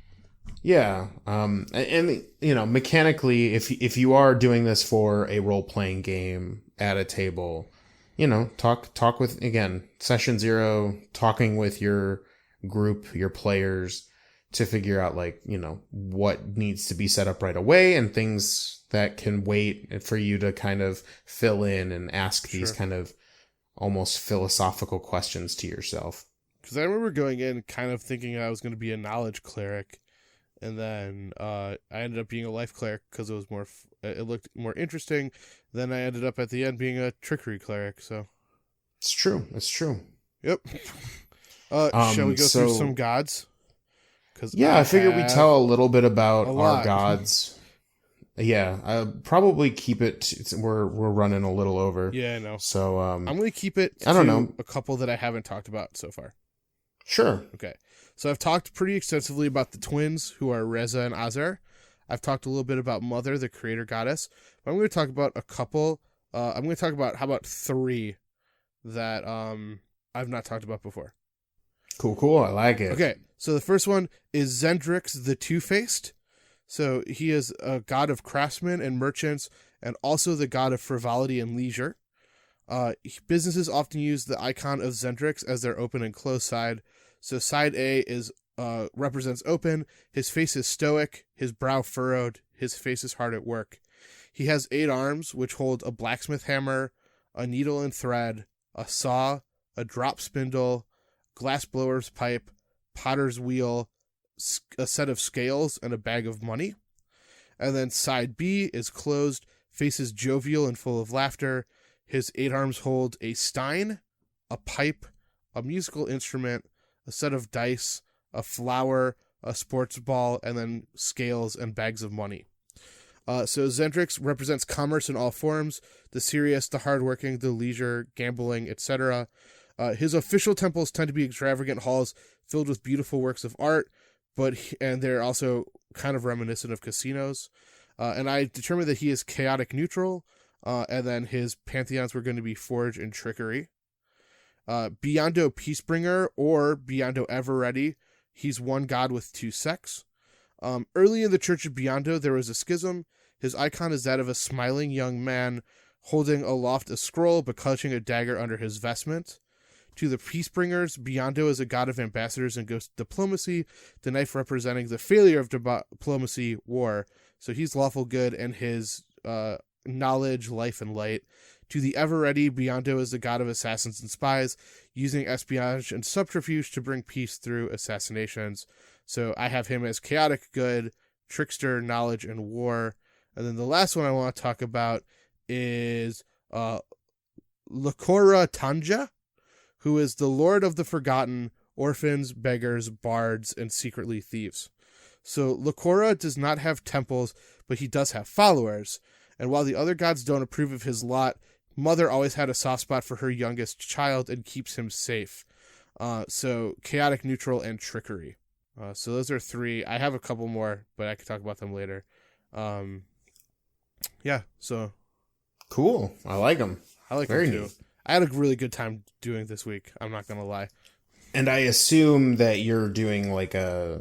Yeah. And you know, mechanically, if you are doing this for a role-playing game at a table, you know, talk with, again, session 0, talking with your group, your players, to figure out, like, you know, what needs to be set up right away and things that can wait for you to kind of fill in and ask these kind of almost philosophical questions to yourself. Because I remember going in kind of thinking I was going to be a knowledge cleric, and then I ended up being a life cleric because it was it looked more interesting. Then I ended up at the end being a trickery cleric. So it's true. Yep. Shall we go through some gods? Yeah, I figured we'd tell a little bit about our gods. Yeah, I'll probably keep it. We're running a little over. Yeah, I know. So I'm going to keep it. I don't know, a couple that I haven't talked about so far. Sure. Okay. So I've talked pretty extensively about the twins, who are Reza and Azer. I've talked a little bit about Mother, the creator goddess. But I'm going to talk about a couple. I'm going to talk about, how about 3 that I've not talked about before. Cool. I like it. Okay. So the first one is Zendrix the Two-Faced. So he is a god of craftsmen and merchants, and also the god of frivolity and leisure. Businesses often use the icon of Zendrix as their open and close side. So side A is represents open. His face is stoic, his brow furrowed, his face is hard at work. He has 8 arms, which hold a blacksmith hammer, a needle and thread, a saw, a drop spindle, glass blower's pipe, potter's wheel, a set of scales, and a bag of money. And then side B is closed, faces jovial and full of laughter. His 8 arms hold a stein, a pipe, a musical instrument, a set of dice, a flower, a sports ball, and then scales and bags of money. So Zendrix represents commerce in all forms, the serious, the hardworking, the leisure, gambling, etc. His official temples tend to be extravagant halls filled with beautiful works of art, and they're also kind of reminiscent of casinos. And I determined that he is chaotic neutral, and then his pantheons were going to be forge and trickery. Biondo Peacebringer or Biondo Everready, he's one god with 2 sects. Early in the Church of Biondo, there was a schism. His icon is that of a smiling young man holding aloft a scroll but clutching a dagger under his vestment. To the Peacebringers, Biondo is a god of ambassadors and ghost diplomacy, the knife representing the failure of diplomacy, war. So he's lawful good, and his knowledge, life, and light. To the Everready, Biondo is the god of assassins and spies, using espionage and subterfuge to bring peace through assassinations. So I have him as chaotic good, trickster, knowledge, and war. And then the last one I want to talk about is Lakora Tanja, who is the Lord of the Forgotten, orphans, beggars, bards, and secretly thieves. So Lakora does not have temples, but he does have followers. And while the other gods don't approve of his lot, Mother always had a soft spot for her youngest child and keeps him safe. So chaotic, neutral, and trickery. So those are 3. I have a couple more, but I can talk about them later. Yeah, so. Cool. I like them. I like Very them too. neat. I had a really good time doing this week. I'm not going to lie. And I assume that you're doing like a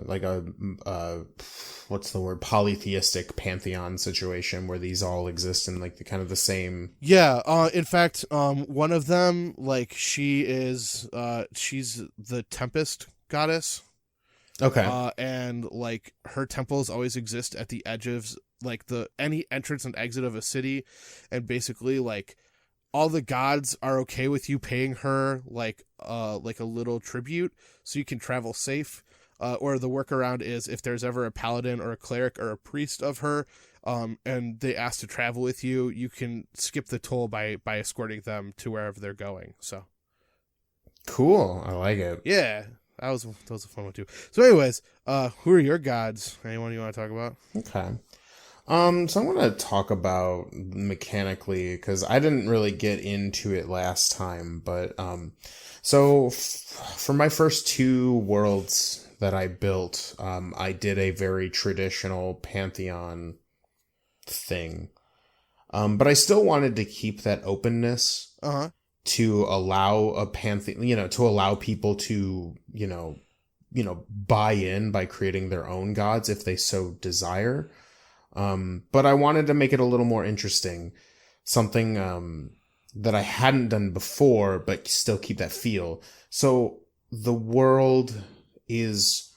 what's the word, polytheistic pantheon situation where these all exist in like the kind of the same. Yeah. In fact, one of them, like she's the Tempest goddess. Okay. And like her temples always exist at the edge of like any entrance and exit of a city, and basically like all the gods are okay with you paying her like a little tribute so you can travel safe. Or the workaround is if there's ever a paladin or a cleric or a priest of her, and they ask to travel with you, you can skip the toll by escorting them to wherever they're going. So cool. I like it. yeah, that was a fun one too. So anyways, who are your gods? Anyone you want to talk about? Okay. So I'm going to talk about mechanically because I didn't really get into it last time, but so for my first 2 worlds that I built, I did a very traditional Pantheon thing. But I still wanted to keep that openness to allow a Pantheon, to allow people to, buy in by creating their own gods if they so desire. But I wanted to make it a little more interesting, something that I hadn't done before, but still keep that feel. So the world is,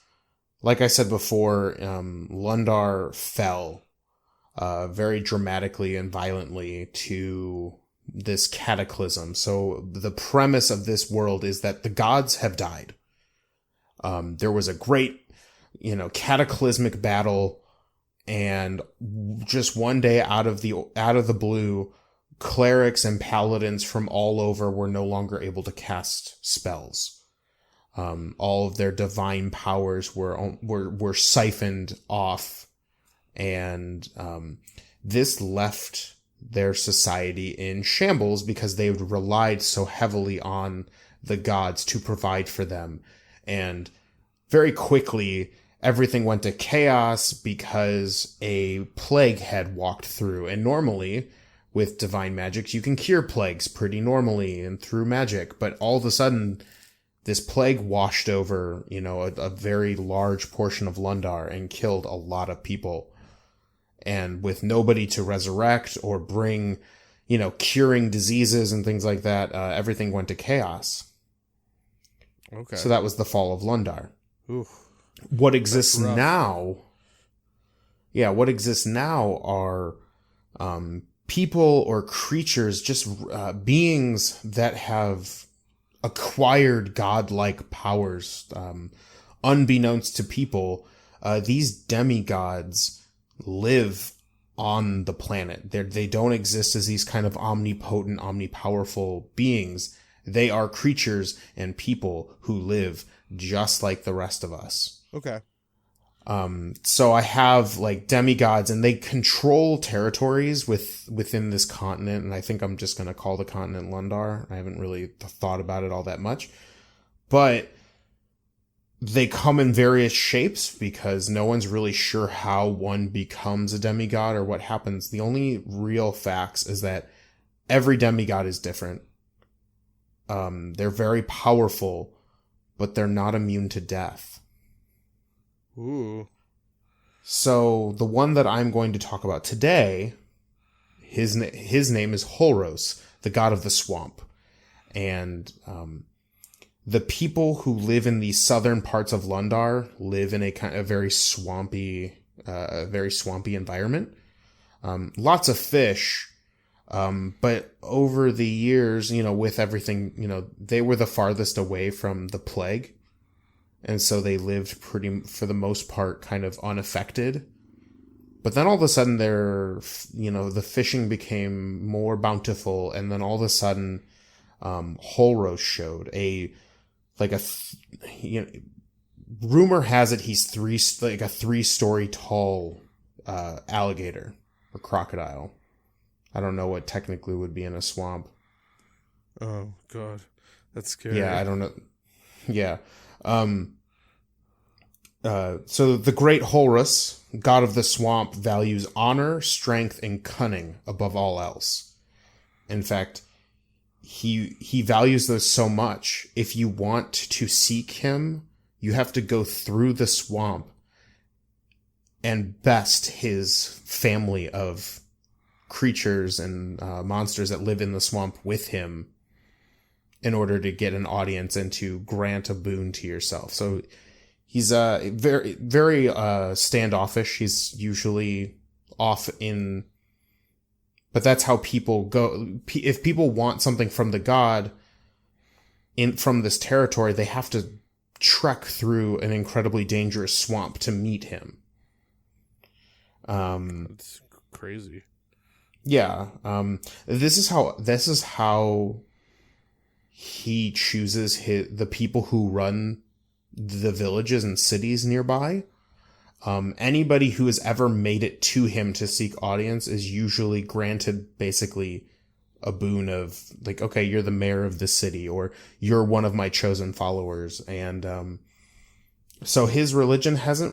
like I said before, Lundar fell very dramatically and violently to this cataclysm. So the premise of this world is that the gods have died. There was a great, cataclysmic battle. And just one day out of the blue, clerics and paladins from all over were no longer able to cast spells. All of their divine powers were siphoned off, and this left their society in shambles because they relied so heavily on the gods to provide for them, and very quickly everything went to chaos because a plague had walked through. And normally, with divine magics, you can cure plagues pretty normally and through magic. But all of a sudden, this plague washed over, a very large portion of Lundar and killed a lot of people. And with nobody to resurrect or bring, curing diseases and things like that, everything went to chaos. Okay. So that was the fall of Lundar. Oof. What exists now are people or creatures, just beings that have acquired godlike powers. Unbeknownst to people, these demigods live on the planet. They don't exist as these kind of omnipotent, omnipowerful beings. They are creatures and people who live just like the rest of us. Okay. So I have like demigods, and they control territories within this continent, and I think I'm just going to call the continent Lundar. I haven't really thought about it all that much, but they come in various shapes because no one's really sure how one becomes a demigod or what happens. The only real facts is that every demigod is different. They're very powerful, but they're not immune to death. Ooh. So the one that I'm going to talk about today, his name is Holros, the god of the swamp. And the people who live in the southern parts of Lundar live in a kind of very swampy environment. Lots of fish. But over the years, with everything, they were the farthest away from the plague. And so they lived for the most part, kind of unaffected. But then all of a sudden the fishing became more bountiful. And then all of a sudden, Holros showed rumor has it he's a 3-story tall alligator or crocodile. I don't know what technically would be in a swamp. Oh God, that's scary. Yeah, I don't know. Yeah. So the great Horus, god of the swamp, values honor, strength, and cunning above all else. In fact, he values those so much. If you want to seek him, you have to go through the swamp and best his family of creatures and monsters that live in the swamp with him in order to get an audience and to grant a boon to yourself. So he's very, very standoffish. He's usually off in... But that's how people go. If people want something from the god from this territory, they have to trek through an incredibly dangerous swamp to meet him. That's crazy. Yeah. This is how he chooses the people who run the villages and cities nearby. Anybody who has ever made it to him to seek audience is usually granted basically a boon of like, okay, you're the mayor of the city, or you're one of my chosen followers. And so his religion hasn't